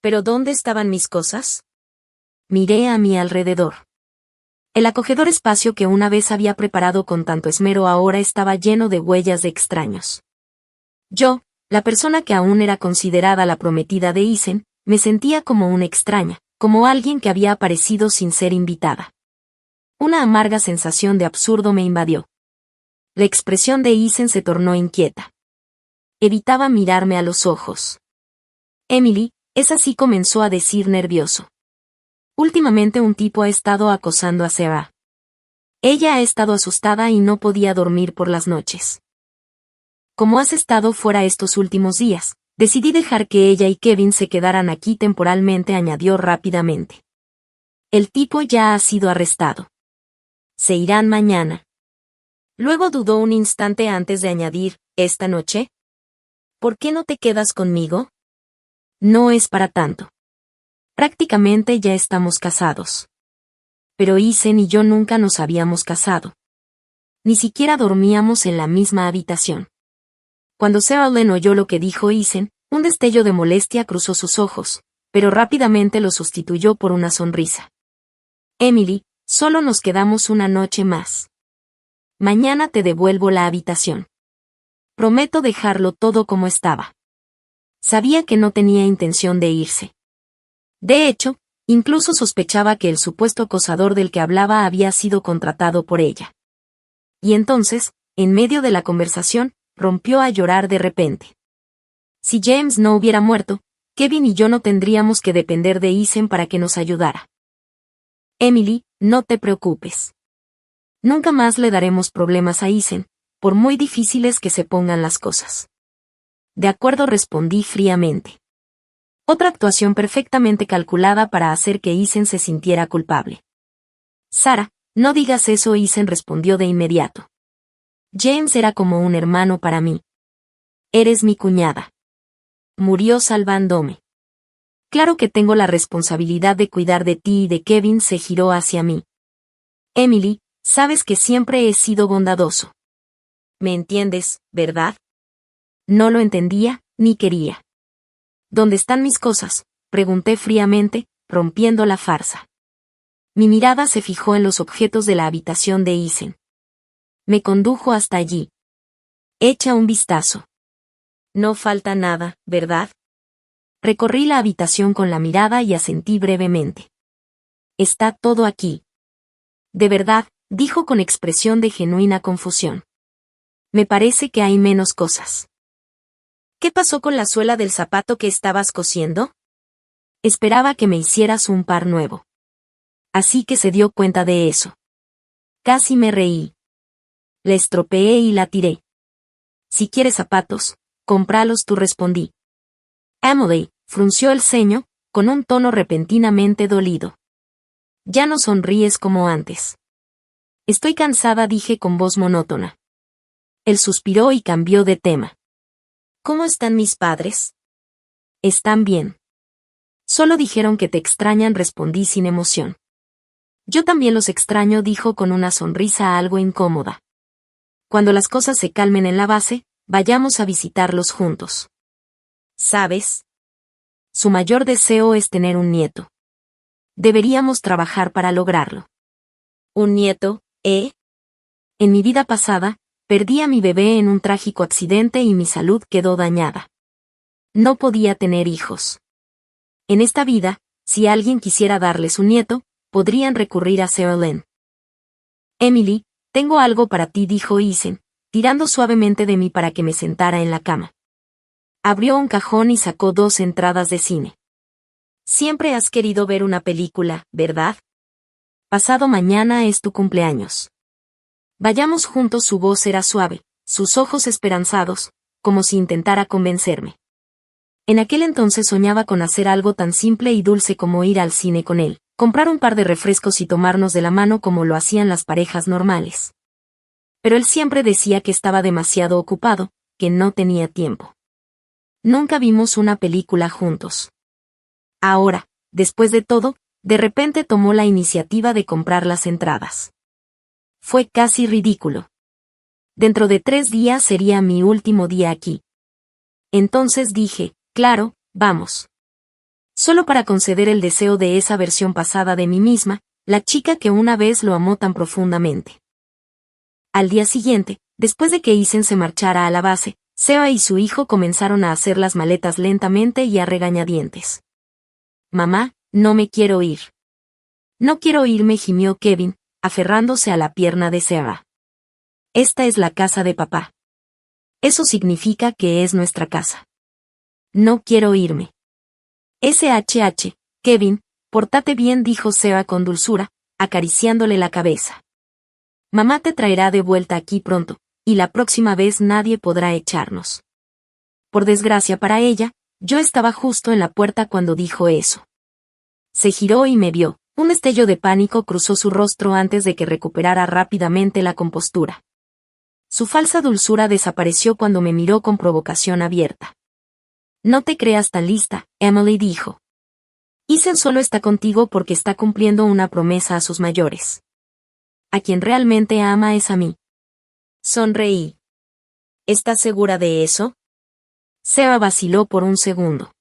A: ¿Pero dónde estaban mis cosas? Miré a mi alrededor. El acogedor espacio que una vez había preparado con tanto esmero ahora estaba lleno de huellas de extraños. Yo, la persona que aún era considerada la prometida de Isen, me sentía como una extraña, como alguien que había aparecido sin ser invitada. Una amarga sensación de absurdo me invadió. La expresión de Isen se tornó inquieta. Evitaba mirarme a los ojos. «Emily, es así», comenzó a decir nervioso. «Últimamente un tipo ha estado acosando a Sarah. Ella ha estado asustada y no podía dormir por las noches. Como has estado fuera estos últimos días, decidí dejar que ella y Kevin se quedaran aquí temporalmente», añadió rápidamente. «El tipo ya ha sido arrestado. Se irán mañana». Luego dudó un instante antes de añadir: «¿Esta noche? ¿Por qué no te quedas conmigo?» «No es para tanto. Prácticamente ya estamos casados. Pero Isen y yo nunca nos habíamos casado. Ni siquiera dormíamos en la misma habitación». Cuando Sherilyn oyó lo que dijo Isen, un destello de molestia cruzó sus ojos, pero rápidamente lo sustituyó por una sonrisa. «Emily, solo nos quedamos una noche más. Mañana te devuelvo la habitación. Prometo dejarlo todo como estaba». Sabía que no tenía intención de irse. De hecho, incluso sospechaba que el supuesto acosador del que hablaba había sido contratado por ella. Y entonces, en medio de la conversación, rompió a llorar de repente. Si James no hubiera muerto, Kevin y yo no tendríamos que depender de Isen para que nos ayudara. «Emily, no te preocupes. Nunca más le daremos problemas a Isen, por muy difíciles que se pongan las cosas». «De acuerdo», respondí fríamente. Otra actuación perfectamente calculada para hacer que Isen se sintiera culpable. «Sarah, no digas eso», Isen respondió de inmediato. «James era como un hermano para mí. Eres mi cuñada. Murió salvándome. Claro que tengo la responsabilidad de cuidar de ti y de Kevin», se giró hacia mí. «Emily, sabes que siempre he sido bondadoso. ¿Me entiendes, verdad?» No lo entendía, ni quería. «¿Dónde están mis cosas?», pregunté fríamente, rompiendo la farsa. Mi mirada se fijó en los objetos de la habitación de Isen. Me condujo hasta allí. «Echa un vistazo. No falta nada, ¿verdad?» Recorrí la habitación con la mirada y asentí brevemente. «Está todo aquí». «¿De verdad?», dijo con expresión de genuina confusión. «Me parece que hay menos cosas». «¿Qué pasó con la suela del zapato que estabas cosiendo?» «Esperaba que me hicieras un par nuevo. Así que se dio cuenta de eso». Casi me reí. «La estropeé y la tiré». «Si quieres zapatos, cómpralos tú», respondí. Emily frunció el ceño, con un tono repentinamente dolido. «Ya no sonríes como antes». «Estoy cansada», dije con voz monótona. Él suspiró y cambió de tema. «¿Cómo están mis padres?» «Están bien. Solo dijeron que te extrañan», respondí sin emoción. «Yo también los extraño», dijo con una sonrisa algo incómoda. «Cuando las cosas se calmen en la base, vayamos a visitarlos juntos». «¿Sabes? Su mayor deseo es tener un nieto. Deberíamos trabajar para lograrlo». «¿Un nieto, eh?» En mi vida pasada, perdí a mi bebé en un trágico accidente y mi salud quedó dañada. No podía tener hijos. En esta vida, si alguien quisiera darles un nieto, podrían recurrir a Sarah Lynn. Emily, tengo algo para ti, dijo Ethan, tirando suavemente de mí para que me sentara en la cama. Abrió un cajón y sacó 2 entradas de cine. Siempre has querido ver una película, ¿verdad? Pasado mañana es tu cumpleaños. Vayamos juntos. Su voz era suave, sus ojos esperanzados, como si intentara convencerme. En aquel entonces soñaba con hacer algo tan simple y dulce como ir al cine con él, comprar un par de refrescos y tomarnos de la mano como lo hacían las parejas normales. Pero él siempre decía que estaba demasiado ocupado, que no tenía tiempo. Nunca vimos una película juntos. Ahora, después de todo, de repente tomó la iniciativa de comprar las entradas. Fue casi ridículo. Dentro de 3 días sería mi último día aquí. Entonces dije, claro, vamos. Solo para conceder el deseo de esa versión pasada de mí misma, la chica que una vez lo amó tan profundamente. Al día siguiente, después de que Ethan se marchara a la base, Sarah y su hijo comenzaron a hacer las maletas lentamente y a regañadientes. Mamá, no me quiero ir. No quiero irme, gimió Kevin, aferrándose a la pierna de Sarah. Esta es la casa de papá. Eso significa que es nuestra casa. No quiero irme. SHH, Kevin, pórtate bien, dijo Sarah con dulzura, acariciándole la cabeza. Mamá te traerá de vuelta aquí pronto, y la próxima vez nadie podrá echarnos. Por desgracia para ella, yo estaba justo en la puerta cuando dijo eso. Se giró y me vio. Un destello de pánico cruzó su rostro antes de que recuperara rápidamente la compostura. Su falsa dulzura desapareció cuando me miró con provocación abierta. No te creas tan lista, Emily dijo. Ethan solo está contigo porque está cumpliendo una promesa a sus mayores. A quien realmente ama es a mí. Sonreí. ¿Estás segura de eso? Sarah vaciló por un segundo.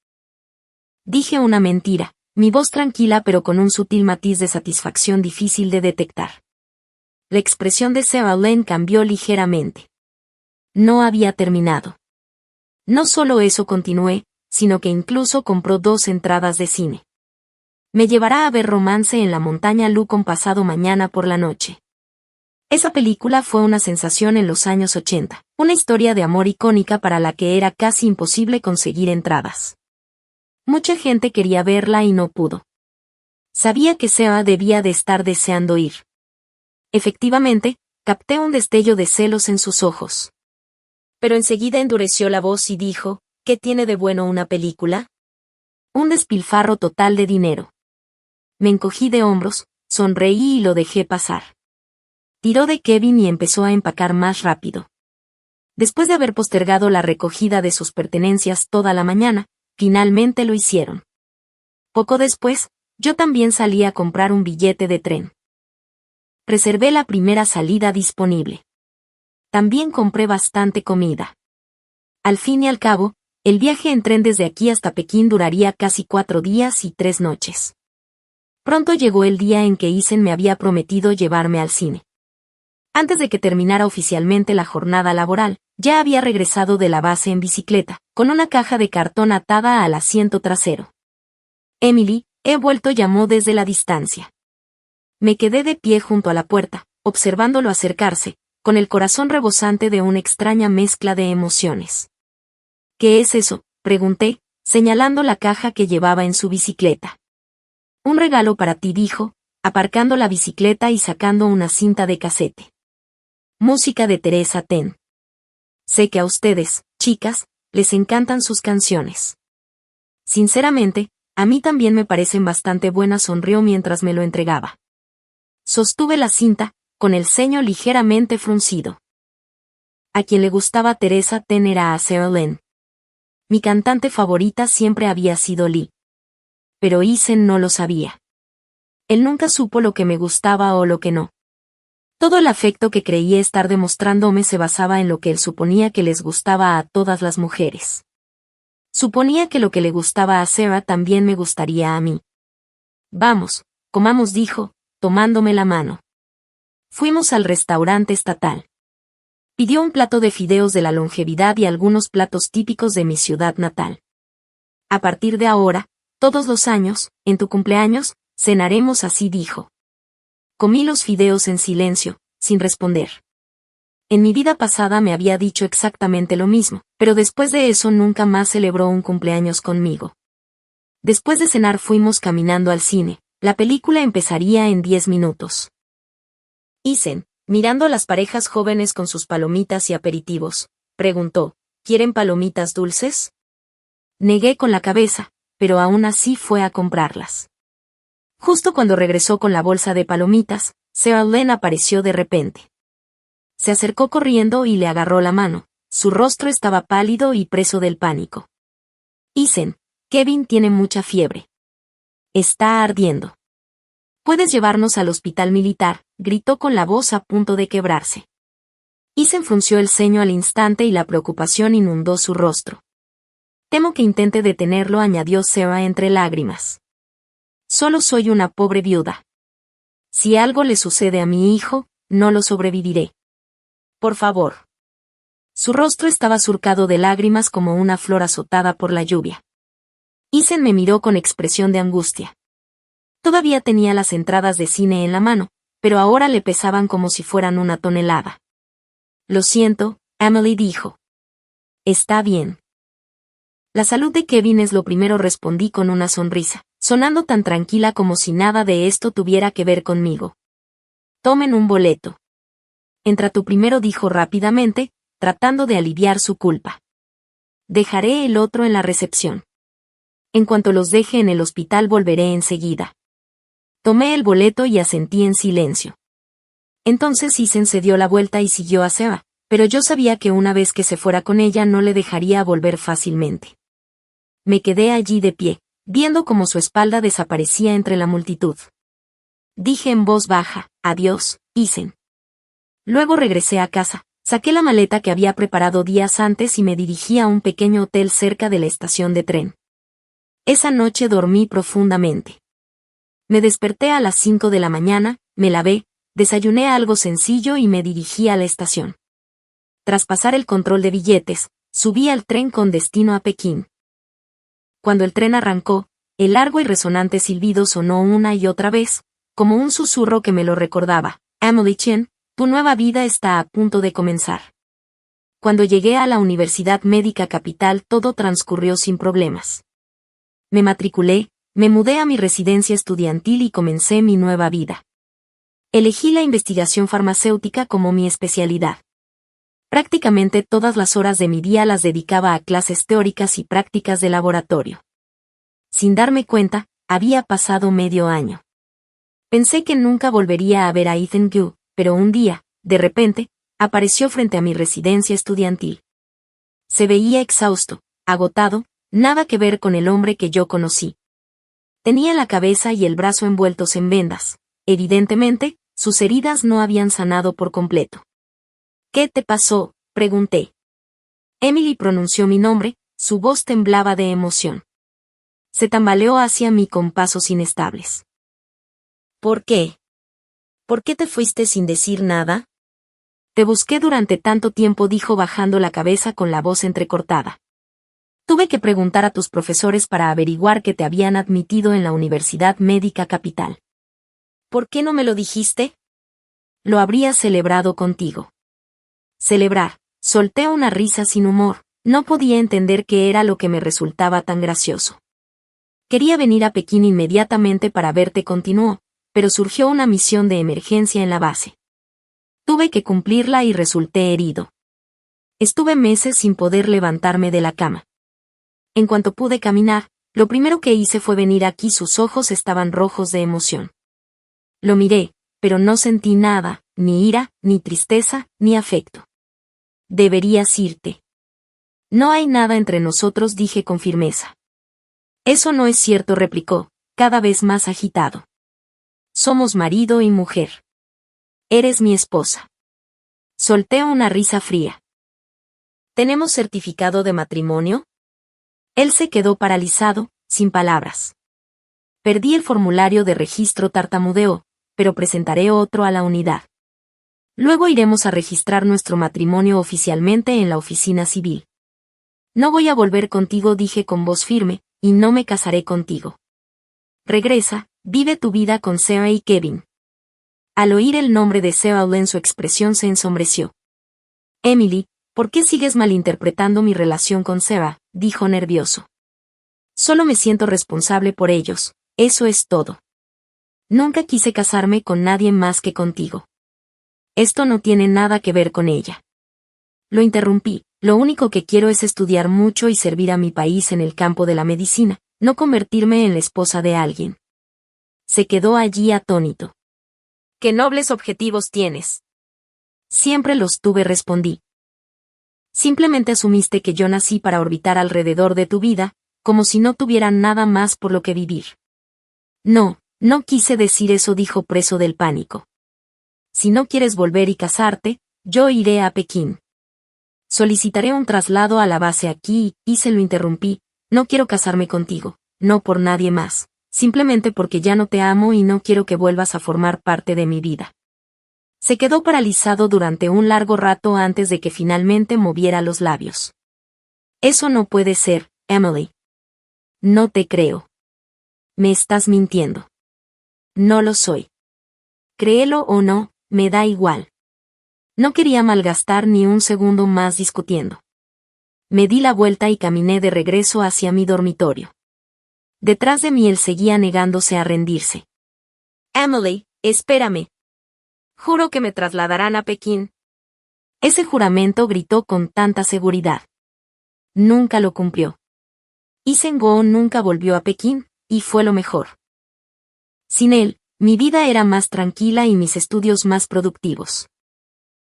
A: Dije una mentira, mi voz tranquila pero con un sutil matiz de satisfacción difícil de detectar. La expresión de Sarah Lynn cambió ligeramente. No había terminado. No solo eso, continué, sino que incluso compró 2 entradas de cine. Me llevará a ver Romance en la Montaña Lucon pasado mañana por la noche. Esa película fue una sensación en los años 80, una historia de amor icónica para la que era casi imposible conseguir entradas. Mucha gente quería verla y no pudo. Sabía que Sarah debía de estar deseando ir. Efectivamente, capté un destello de celos en sus ojos. Pero enseguida endureció la voz y dijo, ¿qué tiene de bueno una película? Un despilfarro total de dinero. Me encogí de hombros, sonreí y lo dejé pasar. Tiró de Kevin y empezó a empacar más rápido. Después de haber postergado la recogida de sus pertenencias toda la mañana, finalmente lo hicieron. Poco después, yo también salí a comprar un billete de tren. Reservé la primera salida disponible. También compré bastante comida. Al fin y al cabo, el viaje en tren desde aquí hasta Pekín duraría casi 4 días y 3 noches. Pronto llegó el día en que Ethan me había prometido llevarme al cine. Antes de que terminara oficialmente la jornada laboral, ya había regresado de la base en bicicleta, con una caja de cartón atada al asiento trasero. Emily, he vuelto, llamó desde la distancia. Me quedé de pie junto a la puerta, observándolo acercarse, con el corazón rebosante de una extraña mezcla de emociones. ¿Qué es eso?, pregunté, señalando la caja que llevaba en su bicicleta. Un regalo para ti, dijo, aparcando la bicicleta y sacando una cinta de casete. Música de Teresa Ten. Sé que a ustedes, chicas, les encantan sus canciones. Sinceramente, a mí también me parecen bastante buenas, sonrió mientras me lo entregaba. Sostuve la cinta, con el ceño ligeramente fruncido. A quien le gustaba Teresa Ten era a Sarah Lynn. Mi cantante favorita siempre había sido Lee. Pero Ethan no lo sabía. Él nunca supo lo que me gustaba o lo que no. Todo el afecto que creía estar demostrándome se basaba en lo que él suponía que les gustaba a todas las mujeres. Suponía que lo que le gustaba a Sarah también me gustaría a mí. Vamos, comamos, dijo, tomándome la mano. Fuimos al restaurante estatal. Pidió un plato de fideos de la longevidad y algunos platos típicos de mi ciudad natal. A partir de ahora, todos los años, en tu cumpleaños, Cenaremos así, dijo. Comí los fideos en silencio, sin responder. En mi vida pasada me había dicho exactamente lo mismo, pero después de eso nunca más celebró un cumpleaños conmigo. Después de cenar fuimos caminando al cine. La película empezaría en 10 minutos. Isen, mirando a las parejas jóvenes con sus palomitas y aperitivos, preguntó, ¿quieren palomitas dulces? Negué con la cabeza, pero aún así fue a comprarlas. Justo cuando regresó con la bolsa de palomitas, Sarah Lynn apareció de repente. Se acercó corriendo y le agarró la mano. Su rostro estaba pálido y preso del pánico. Isen, Kevin tiene mucha fiebre. Está ardiendo. Puedes llevarnos al hospital militar, gritó con la voz a punto de quebrarse. Isen frunció el ceño al instante y la preocupación inundó su rostro. Temo que intente detenerlo, añadió Sarah entre lágrimas. Solo soy una pobre viuda. Si algo le sucede a mi hijo, no lo sobreviviré. Por favor. Su rostro estaba surcado de lágrimas como una flor azotada por la lluvia. Isen me miró con expresión de angustia. Todavía tenía las entradas de cine en la mano, pero ahora le pesaban como si fueran una tonelada. Lo siento, Emily dijo. Está bien. La salud de Kevin es lo primero, respondí con una sonrisa, sonando tan tranquila como si nada de esto tuviera que ver conmigo. Tomen un boleto. Entra tú primero, dijo rápidamente, tratando de aliviar su culpa. Dejaré el otro en la recepción. En cuanto los deje en el hospital volveré enseguida. Tomé el boleto y asentí en silencio. Entonces Isen se dio la vuelta y siguió a Sarah, pero yo sabía que una vez que se fuera con ella no le dejaría volver fácilmente. Me quedé allí de pie, viendo cómo su espalda desaparecía entre la multitud. Dije en voz baja, adiós, Isen. Luego regresé a casa, saqué la maleta que había preparado días antes y me dirigí a un pequeño hotel cerca de la estación de tren. Esa noche dormí profundamente. Me desperté a las 5 de la mañana, me lavé, desayuné algo sencillo y me dirigí a la estación. Tras pasar el control de billetes, subí al tren con destino a Pekín. Cuando el tren arrancó, el largo y resonante silbido sonó una y otra vez, como un susurro que me lo recordaba. Emily Chen, tu nueva vida está a punto de comenzar. Cuando llegué a la Universidad Médica Capital todo transcurrió sin problemas. Me matriculé, me mudé a mi residencia estudiantil y comencé mi nueva vida. Elegí la investigación farmacéutica como mi especialidad. Prácticamente todas las horas de mi día las dedicaba a clases teóricas y prácticas de laboratorio. Sin darme cuenta, había pasado medio año. Pensé que nunca volvería a ver a Ethan Gu, pero un día, de repente, apareció frente a mi residencia estudiantil. Se veía exhausto, agotado, nada que ver con el hombre que yo conocí. Tenía la cabeza y el brazo envueltos en vendas. Evidentemente, sus heridas no habían sanado por completo. ¿Qué te pasó?, pregunté. Emily pronunció mi nombre, su voz temblaba de emoción. Se tambaleó hacia mí con pasos inestables. ¿Por qué? ¿Por qué te fuiste sin decir nada? Te busqué durante tanto tiempo, dijo bajando la cabeza con la voz entrecortada. Tuve que preguntar a tus profesores para averiguar que te habían admitido en la Universidad Médica Capital. ¿Por qué no me lo dijiste? Lo habría celebrado contigo. Celebrar. Solté una risa sin humor, no podía entender qué era lo que me resultaba tan gracioso. Quería venir a Pekín inmediatamente para verte, continuó, pero surgió una misión de emergencia en la base. Tuve que cumplirla y resulté herido. Estuve meses sin poder levantarme de la cama. En cuanto pude caminar, lo primero que hice fue venir aquí. Sus ojos estaban rojos de emoción. Lo miré, pero no sentí nada, ni ira, ni tristeza, ni afecto. Deberías irte. No hay nada entre nosotros, dije con firmeza. Eso no es cierto, replicó, cada vez más agitado. Somos marido y mujer. Eres mi esposa. Solté una risa fría. ¿Tenemos certificado de matrimonio? Él se quedó paralizado, sin palabras. Perdí el formulario de registro, tartamudeó, pero presentaré otro a la unidad. Luego iremos a registrar nuestro matrimonio oficialmente en la oficina civil. No voy a volver contigo, dije con voz firme, y no me casaré contigo. Regresa, Vive tu vida con Sarah y Kevin. Al oír el nombre de Sarah Lynn su expresión se ensombreció. Emily, ¿por qué sigues malinterpretando mi relación con Sarah?, dijo nervioso. Solo me siento responsable por ellos, eso es todo. Nunca quise casarme con nadie más que contigo. Esto no tiene nada que ver con ella. Lo interrumpí, lo único que quiero es estudiar mucho y servir a mi país en el campo de la medicina, no convertirme en la esposa de alguien. Se quedó allí atónito. ¡Qué nobles objetivos tienes! Siempre los tuve, respondí. Simplemente asumiste que yo nací para orbitar alrededor de tu vida, como si no tuviera nada más por lo que vivir. No, no quise decir eso, dijo preso del pánico. Si no quieres volver y casarte, yo iré a Pekín. Solicitaré un traslado a la base aquí y se lo interrumpí. No quiero casarme contigo, no por nadie más, simplemente porque ya no te amo y no quiero que vuelvas a formar parte de mi vida. Se quedó paralizado durante un largo rato antes de que finalmente moviera los labios. Eso no puede ser, Emily. No te creo. Me estás mintiendo. No lo soy. Créelo o no, me da igual. No quería malgastar ni un segundo más discutiendo. Me di la vuelta y caminé de regreso hacia mi dormitorio. Detrás de mí él seguía negándose a rendirse. Emily, espérame. Juro que me trasladarán a Pekín. Ese juramento, gritó con tanta seguridad. Nunca lo cumplió. Isengoo nunca volvió a Pekín, y fue lo mejor. Sin él, mi vida era más tranquila y mis estudios más productivos.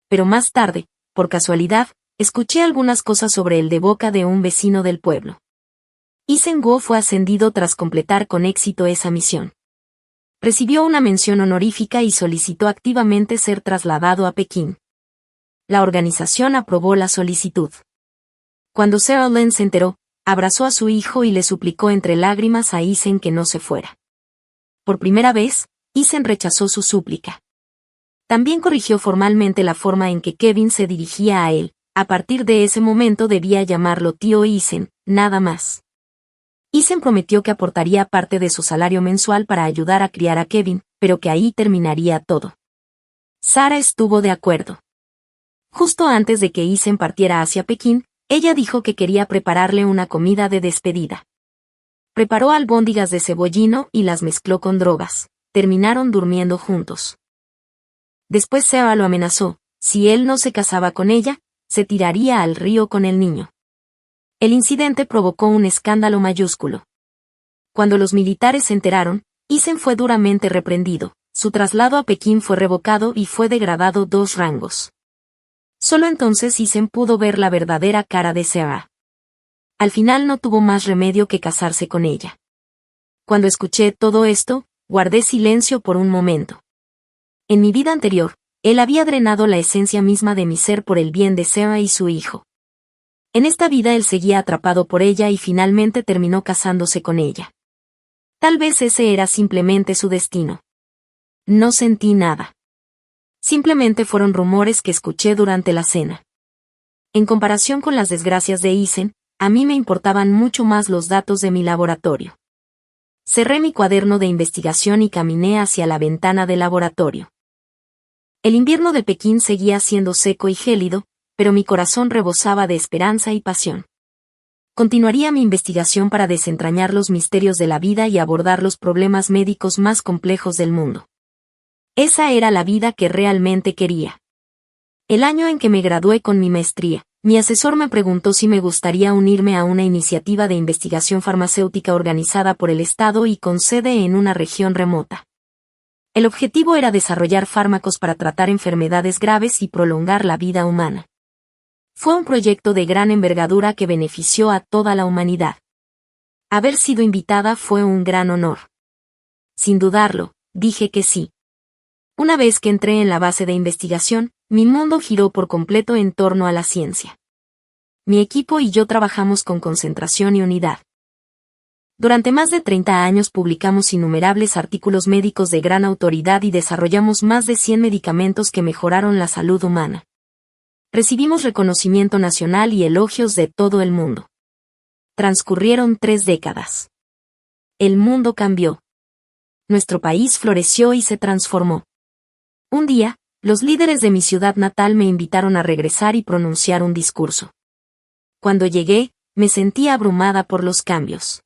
A: Pero más tarde, por casualidad, escuché algunas cosas sobre él de boca de un vecino del pueblo. Isengoo fue ascendido tras completar con éxito esa misión. Recibió una mención honorífica y solicitó activamente ser trasladado a Pekín. La organización aprobó la solicitud. Cuando Sarah Lynn se enteró, abrazó a su hijo y le suplicó entre lágrimas a Isen que no se fuera. Por primera vez, Isen rechazó su súplica. También corrigió formalmente la forma en que Kevin se dirigía a él. A partir de ese momento debía llamarlo tío Isen, nada más. Isen prometió que aportaría parte de su salario mensual para ayudar a criar a Kevin, pero que ahí terminaría todo. Sarah estuvo de acuerdo. Justo antes de que Isen partiera hacia Pekín, ella dijo que quería prepararle una comida de despedida. Preparó albóndigas de cebollino y las mezcló con drogas. Terminaron durmiendo juntos. Después Sarah lo amenazó, si él no se casaba con ella, se tiraría al río con el niño. El incidente provocó un escándalo mayúsculo. Cuando los militares se enteraron, Isen fue duramente reprendido, su traslado a Pekín fue revocado y fue degradado 2 rangos. Solo entonces Isen pudo ver la verdadera cara de Sarah. Al final no tuvo más remedio que casarse con ella. Cuando escuché todo esto, guardé silencio por un momento. En mi vida anterior, él había drenado la esencia misma de mi ser por el bien de Sarah y su hijo. En esta vida él seguía atrapado por ella y finalmente terminó casándose con ella. Tal vez ese era simplemente su destino. No sentí nada. Simplemente fueron rumores que escuché durante la cena. En comparación con las desgracias de Isen, a mí me importaban mucho más los datos de mi laboratorio. Cerré mi cuaderno de investigación y caminé hacia la ventana del laboratorio. El invierno de Pekín seguía siendo seco y gélido, pero mi corazón rebosaba de esperanza y pasión. Continuaría mi investigación para desentrañar los misterios de la vida y abordar los problemas médicos más complejos del mundo. Esa era la vida que realmente quería. El año en que me gradué con mi maestría, mi asesor me preguntó si me gustaría unirme a una iniciativa de investigación farmacéutica organizada por el Estado y con sede en una región remota. El objetivo era desarrollar fármacos para tratar enfermedades graves y prolongar la vida humana. Fue un proyecto de gran envergadura que benefició a toda la humanidad. Haber sido invitada fue un gran honor. Sin dudarlo, dije que sí. Una vez que entré en la base de investigación, mi mundo giró por completo en torno a la ciencia. Mi equipo y yo trabajamos con concentración y unidad. Durante más de 30 años publicamos innumerables artículos médicos de gran autoridad y desarrollamos más de 100 medicamentos que mejoraron la salud humana. Recibimos reconocimiento nacional y elogios de todo el mundo. Transcurrieron 3 décadas. El mundo cambió. nuestro país floreció y se transformó. Un día, los líderes de mi ciudad natal me invitaron a regresar y pronunciar un discurso. Cuando llegué, me sentí abrumada por los cambios.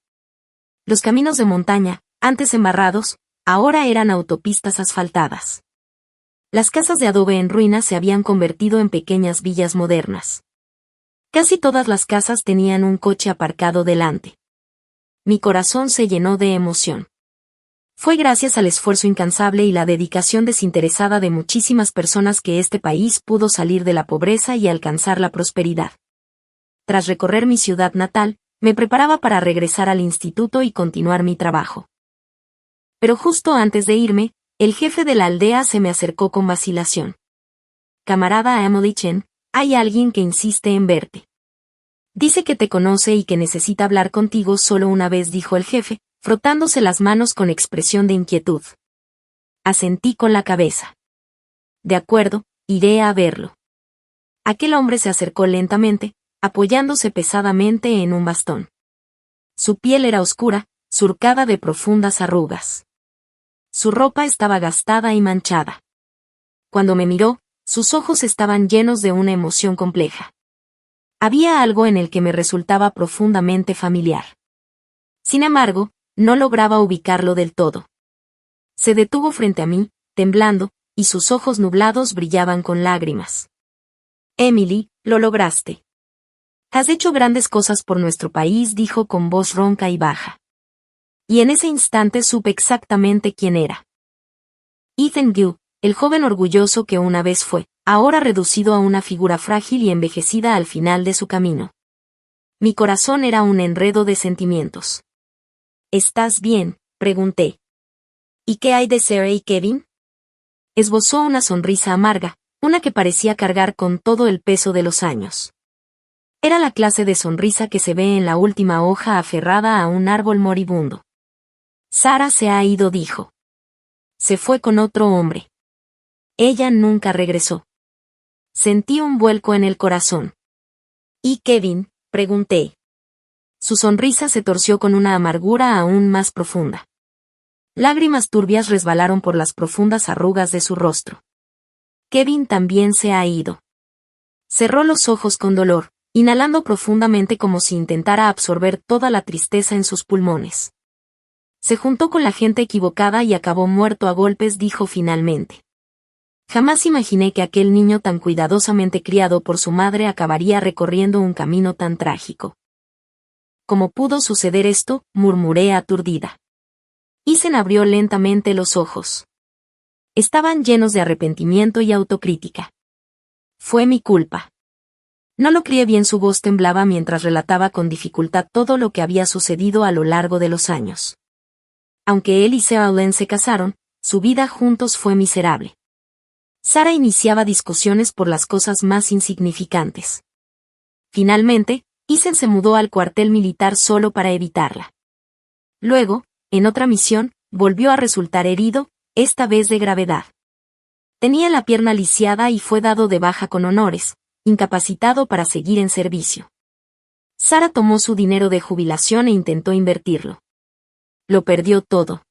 A: Los caminos de montaña, antes embarrados, ahora eran autopistas asfaltadas. Las casas de adobe en ruinas se habían convertido en pequeñas villas modernas. Casi todas las casas tenían un coche aparcado delante. Mi corazón se llenó de emoción. Fue gracias al esfuerzo incansable y la dedicación desinteresada de muchísimas personas que este país pudo salir de la pobreza y alcanzar la prosperidad. Tras recorrer mi ciudad natal, me preparaba para regresar al instituto y continuar mi trabajo. Pero justo antes de irme, el jefe de la aldea se me acercó con vacilación. Camarada Emily Chen, hay alguien que insiste en verte. Dice que te conoce y que necesita hablar contigo solo una vez, dijo el jefe, frotándose las manos con expresión de inquietud. Asentí con la cabeza. De acuerdo, iré a verlo. Aquel hombre se acercó lentamente, apoyándose pesadamente en un bastón. Su piel era oscura, surcada de profundas arrugas. Su ropa estaba gastada y manchada. Cuando me miró, sus ojos estaban llenos de una emoción compleja. Había algo en el que me resultaba profundamente familiar. Sin embargo, no lograba ubicarlo del todo. Se detuvo frente a mí, temblando, y sus ojos nublados brillaban con lágrimas. Emily, lo lograste. Has hecho grandes cosas por nuestro país, dijo con voz ronca y baja. Y en ese instante supe exactamente quién era. Ethan Gu, el joven orgulloso que una vez fue, ahora reducido a una figura frágil y envejecida al final de su camino. Mi corazón era un enredo de sentimientos. ¿Estás bien?, pregunté. ¿Y qué hay de Sarah y Kevin? Esbozó una sonrisa amarga, una que parecía cargar con todo el peso de los años. Era la clase de sonrisa que se ve en la última hoja aferrada a un árbol moribundo. Sarah se ha ido, dijo. Se fue con otro hombre. Ella nunca regresó. Sentí un vuelco en el corazón. ¿Y Kevin?, pregunté. Su sonrisa se torció con una amargura aún más profunda. Lágrimas turbias resbalaron por las profundas arrugas de su rostro. Kevin también se ha ido. Cerró los ojos con dolor, inhalando profundamente como si intentara absorber toda la tristeza en sus pulmones. Se juntó con la gente equivocada y acabó muerto a golpes, dijo finalmente. Jamás imaginé que aquel niño tan cuidadosamente criado por su madre acabaría recorriendo un camino tan trágico. ¿Cómo pudo suceder esto?, murmuré aturdida. Ethan abrió lentamente los ojos. Estaban llenos de arrepentimiento y autocrítica. Fue mi culpa. No lo crié bien, su voz temblaba mientras relataba con dificultad todo lo que había sucedido a lo largo de los años. Aunque él y Sarah Lynn se casaron, su vida juntos fue miserable. Sarah iniciaba discusiones por las cosas más insignificantes. Finalmente, Ethan se mudó al cuartel militar solo para evitarla. Luego, en otra misión, volvió a resultar herido, esta vez de gravedad. Tenía la pierna lisiada y fue dado de baja con honores, incapacitado para seguir en servicio. Sarah tomó su dinero de jubilación e intentó invertirlo. Lo perdió todo.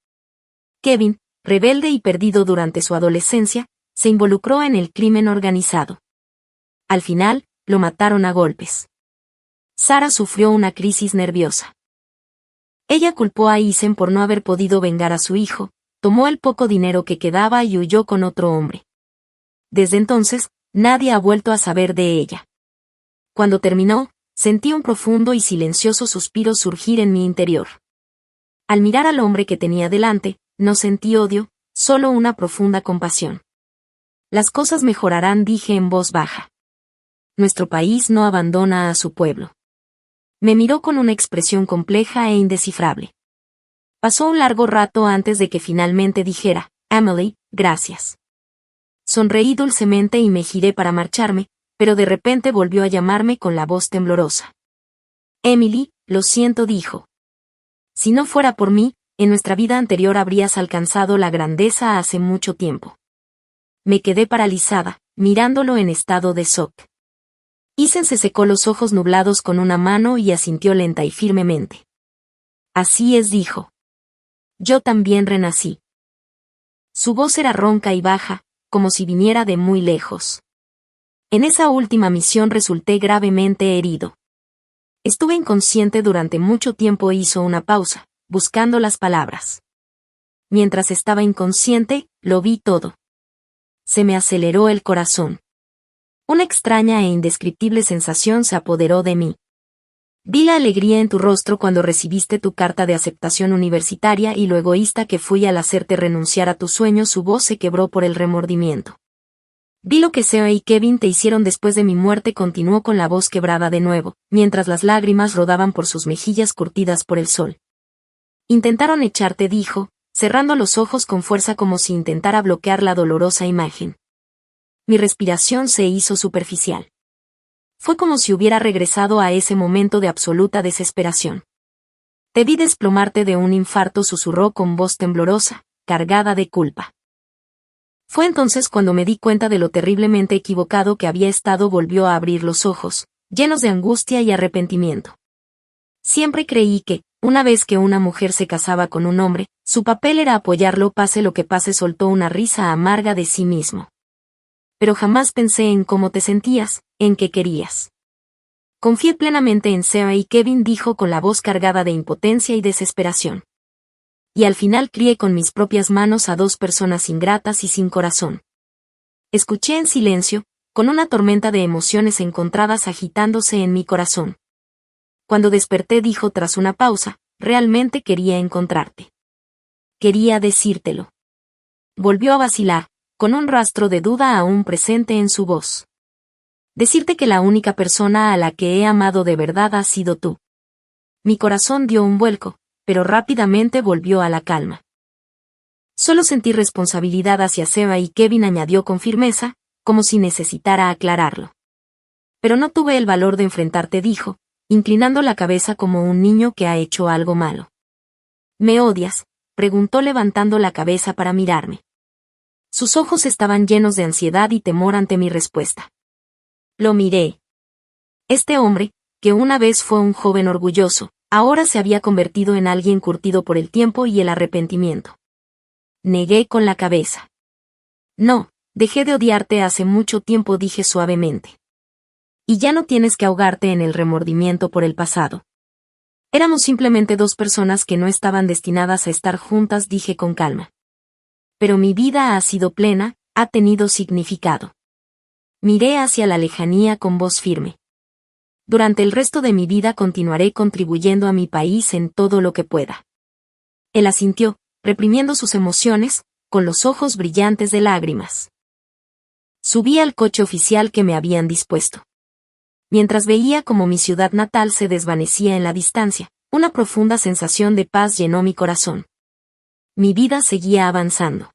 A: Kevin, rebelde y perdido durante su adolescencia, se involucró en el crimen organizado. Al final, lo mataron a golpes. Sarah sufrió una crisis nerviosa. Ella culpó a Ethan por no haber podido vengar a su hijo, tomó el poco dinero que quedaba y huyó con otro hombre. Desde entonces, nadie ha vuelto a saber de ella. Cuando terminó, sentí un profundo y silencioso suspiro surgir en mi interior. Al mirar al hombre que tenía delante, no sentí odio, solo una profunda compasión. Las cosas mejorarán, dije en voz baja. Nuestro país no abandona a su pueblo. Me miró con una expresión compleja e indescifrable. Pasó un largo rato antes de que finalmente dijera, Emily, gracias. Sonreí dulcemente y me giré para marcharme, pero de repente volvió a llamarme con la voz temblorosa. Emily, lo siento, dijo. Si no fuera por mí, en nuestra vida anterior habrías alcanzado la grandeza hace mucho tiempo. Me quedé paralizada, mirándolo en estado de shock. Ethan se secó los ojos nublados con una mano y asintió lenta y firmemente. Así es, dijo. Yo también renací. Su voz era ronca y baja, como si viniera de muy lejos. En esa última misión resulté gravemente herido. Estuve inconsciente durante mucho tiempo. Hizo una pausa, buscando las palabras. Mientras estaba inconsciente, lo vi todo. Se me aceleró el corazón. Una extraña e indescriptible sensación se apoderó de mí. Vi la alegría en tu rostro cuando recibiste tu carta de aceptación universitaria y lo egoísta que fui al hacerte renunciar a tus sueños. Su voz se quebró por el remordimiento. Vi lo que Sarah y Kevin te hicieron después de mi muerte. Continuó con la voz quebrada de nuevo, mientras las lágrimas rodaban por sus mejillas curtidas por el sol. Intentaron echarte, dijo, cerrando los ojos con fuerza como si intentara bloquear la dolorosa imagen. Mi respiración se hizo superficial. Fue como si hubiera regresado a ese momento de absoluta desesperación. Te vi desplomarte de un infarto, susurró con voz temblorosa, cargada de culpa. Fue entonces cuando me di cuenta de lo terriblemente equivocado que había estado. Volvió a abrir los ojos, llenos de angustia y arrepentimiento. Siempre creí que, una vez que una mujer se casaba con un hombre, su papel era apoyarlo pase lo que pase. Soltó una risa amarga de sí mismo. Pero jamás pensé en cómo te sentías, en qué querías. Confié plenamente en Sarah y Kevin, dijo con la voz cargada de impotencia y desesperación. Y al final crié con mis propias manos a dos personas ingratas y sin corazón. Escuché en silencio, con una tormenta de emociones encontradas agitándose en mi corazón. Cuando desperté, dijo tras una pausa, realmente quería encontrarte. Quería decírtelo. Volvió a vacilar, con un rastro de duda aún presente en su voz. Decirte que la única persona a la que he amado de verdad has sido tú. Mi corazón dio un vuelco, pero rápidamente volvió a la calma. Solo sentí responsabilidad hacia Sarah y Kevin, añadió con firmeza, como si necesitara aclararlo. Pero no tuve el valor de enfrentarte, dijo, inclinando la cabeza como un niño que ha hecho algo malo. ¿Me odias?, preguntó levantando la cabeza para mirarme. Sus ojos estaban llenos de ansiedad y temor ante mi respuesta. Lo miré. Este hombre, que una vez fue un joven orgulloso, ahora se había convertido en alguien curtido por el tiempo y el arrepentimiento. Negué con la cabeza. No, dejé de odiarte hace mucho tiempo, dije suavemente. Y ya no tienes que ahogarte en el remordimiento por el pasado. Éramos simplemente dos personas que no estaban destinadas a estar juntas, dije con calma. Pero mi vida ha sido plena, ha tenido significado. Miré hacia la lejanía con voz firme. Durante el resto de mi vida continuaré contribuyendo a mi país en todo lo que pueda. Él asintió, reprimiendo sus emociones, con los ojos brillantes de lágrimas. Subí al coche oficial que me habían dispuesto. Mientras veía cómo mi ciudad natal se desvanecía en la distancia, una profunda sensación de paz llenó mi corazón. Mi vida seguía avanzando.